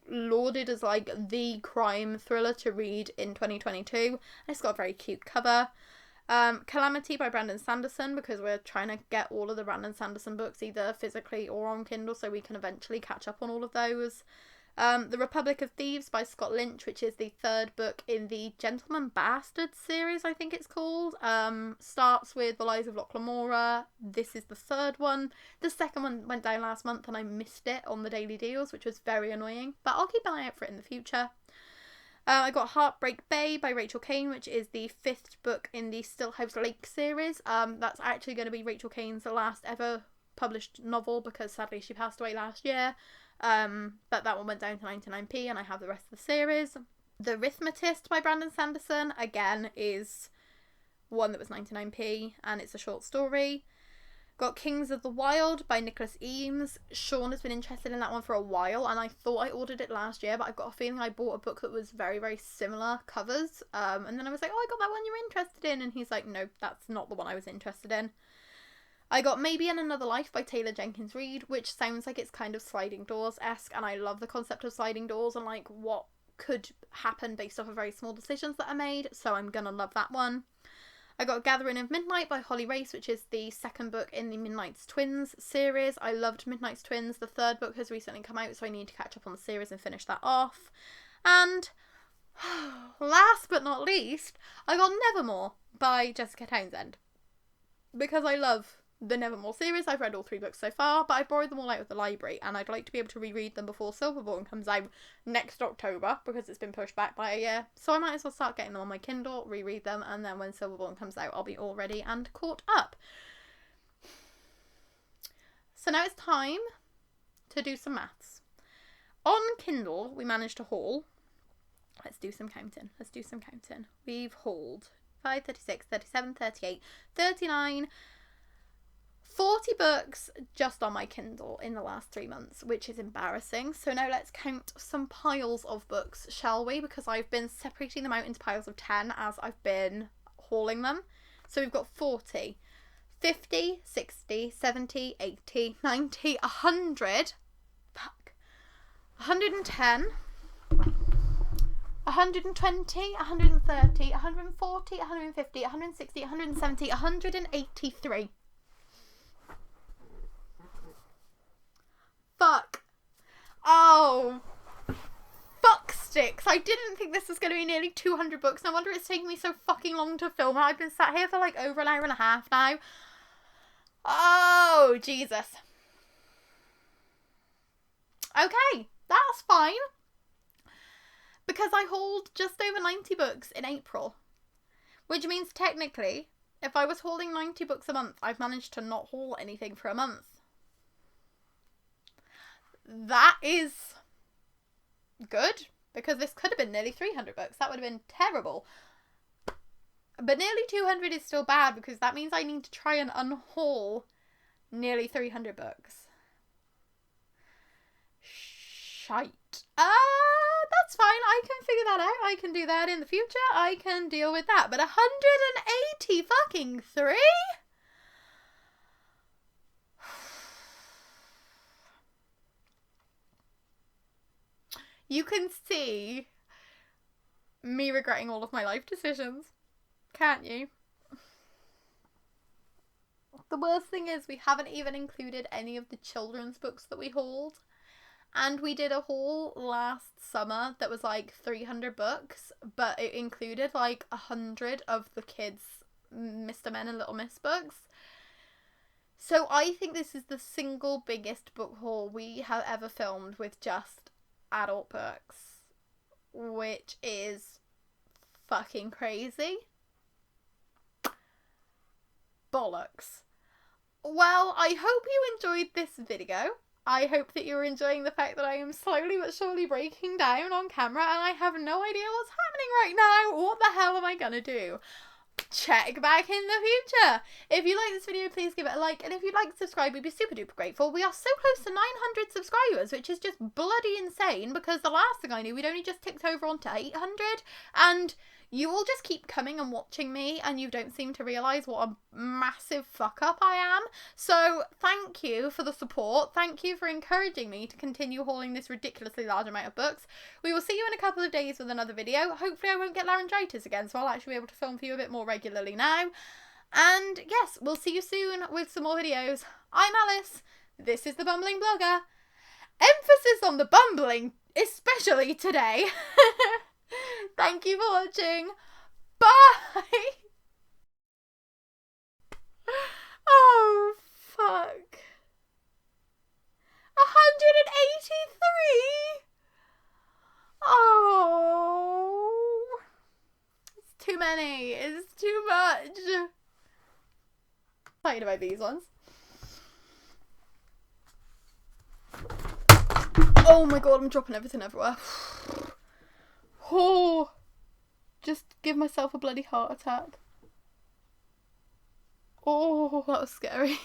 lauded as like the crime thriller to read in 2022. And it's got a very cute cover. Calamity by Brandon Sanderson, because we're trying to get all of the Brandon Sanderson books either physically or on Kindle so we can eventually catch up on all of those. The Republic of Thieves by Scott Lynch, which is the third book in the Gentleman Bastard series, I think it's called. Starts with The Lies of Locke Lamora. This is the third one. The second one went down last month and I missed it on the daily deals, which was very annoying, but I'll keep an eye out for it in the future. I got Heartbreak Bay by Rachel Caine, which is the fifth book in the Stillhouse Lake series. That's actually going to be Rachel Caine's last ever published novel because sadly she passed away last year. But that one went down to 99p and I have the rest of the series. The Arithmetist by Brandon Sanderson, again, is one that was 99p and it's a short story. Got Kings of the Wild by Nicholas Eames. Sean has been interested in that one for a while and I thought I ordered it last year, but I've got a feeling I bought a book that was very, very similar covers. And then I was like, oh, I got that one you're interested in. And he's like, no, that's not the one I was interested in. I got Maybe in Another Life by Taylor Jenkins Reid, which sounds like it's kind of sliding doors-esque, and I love the concept of sliding doors and like what could happen based off of very small decisions that are made, so I'm gonna love that one. I got Gathering of Midnight by Holly Race, which is the second book in the Midnight's Twins series. I loved Midnight's Twins. The third book has recently come out, so I need to catch up on the series and finish that off. And last but not least, I got Nevermore by Jessica Townsend, because I love the Nevermore series. I've read all 3 books so far, but I borrowed them all out of the library and I'd like to be able to reread them before Silverborn comes out next October because it's been pushed back by a year. So I might as well start getting them on my Kindle, reread them, and then when Silverborn comes out I'll be all ready and caught up. So now it's time to do some maths. On Kindle we managed to haul, let's do some counting. We've hauled 5, 36, 37, 38, 39, 40 books just on my Kindle in the last 3 months, which is embarrassing. So now let's count some piles of books, shall we? Because I've been separating them out into piles of 10 as I've been hauling them. So we've got 40, 50, 60, 70, 80, 90, 100, 110, 120, 130, 140, 150, 160, 170, 183. Fuck. Oh. Fuck sticks. I didn't think this was going to be nearly 200 books. No wonder it's taking me so fucking long to film it. I've been sat here for like over an hour and a half now. Oh, Jesus. Okay, that's fine. Because I hauled just over 90 books in April. Which means technically, if I was hauling 90 books a month, I've managed to not haul anything for a month. That is good, because this could have been nearly 300 books. That would have been terrible. But nearly 200 is still bad, because that means I need to try and unhaul nearly 300 books. Shite. That's fine. I can figure that out. I can do that in the future. I can deal with that. But 180 fucking 3? You can see me regretting all of my life decisions, can't you? The worst thing is we haven't even included any of the children's books that we hauled. And we did a haul last summer that was like 300 books, but it included like 100 of the kids' Mr. Men and Little Miss books. So I think this is the single biggest book haul we have ever filmed with just adult books, which is fucking crazy. Bollocks. Well, I hope you enjoyed this video. I hope that you're enjoying the fact that I am slowly but surely breaking down on camera and I have no idea what's happening right now. What the hell am I gonna do? Check back in the future. If you like this video, please give it a like, and if you'd like to subscribe, we'd be super duper grateful. We are so close to 900 subscribers, which is just bloody insane, because the last thing I knew, we'd only just ticked over onto 800, and you all just keep coming and watching me, and you don't seem to realise what a massive fuck up I am. So thank you for the support. Thank you for encouraging me to continue hauling this ridiculously large amount of books. We will see you in a couple of days with another video. Hopefully I won't get laryngitis again, so I'll actually be able to film for you a bit more regularly now. And yes, we'll see you soon with some more videos. I'm Alyce. This is the Bumbling Blogger. Emphasis on the bumbling, especially today. Thank you for watching. Bye! Oh, fuck. 183? Oh. It's too many. It's too much. Excited about these ones. Oh my god, I'm dropping everything everywhere. Oh, just give myself a bloody heart attack. Oh, that was scary.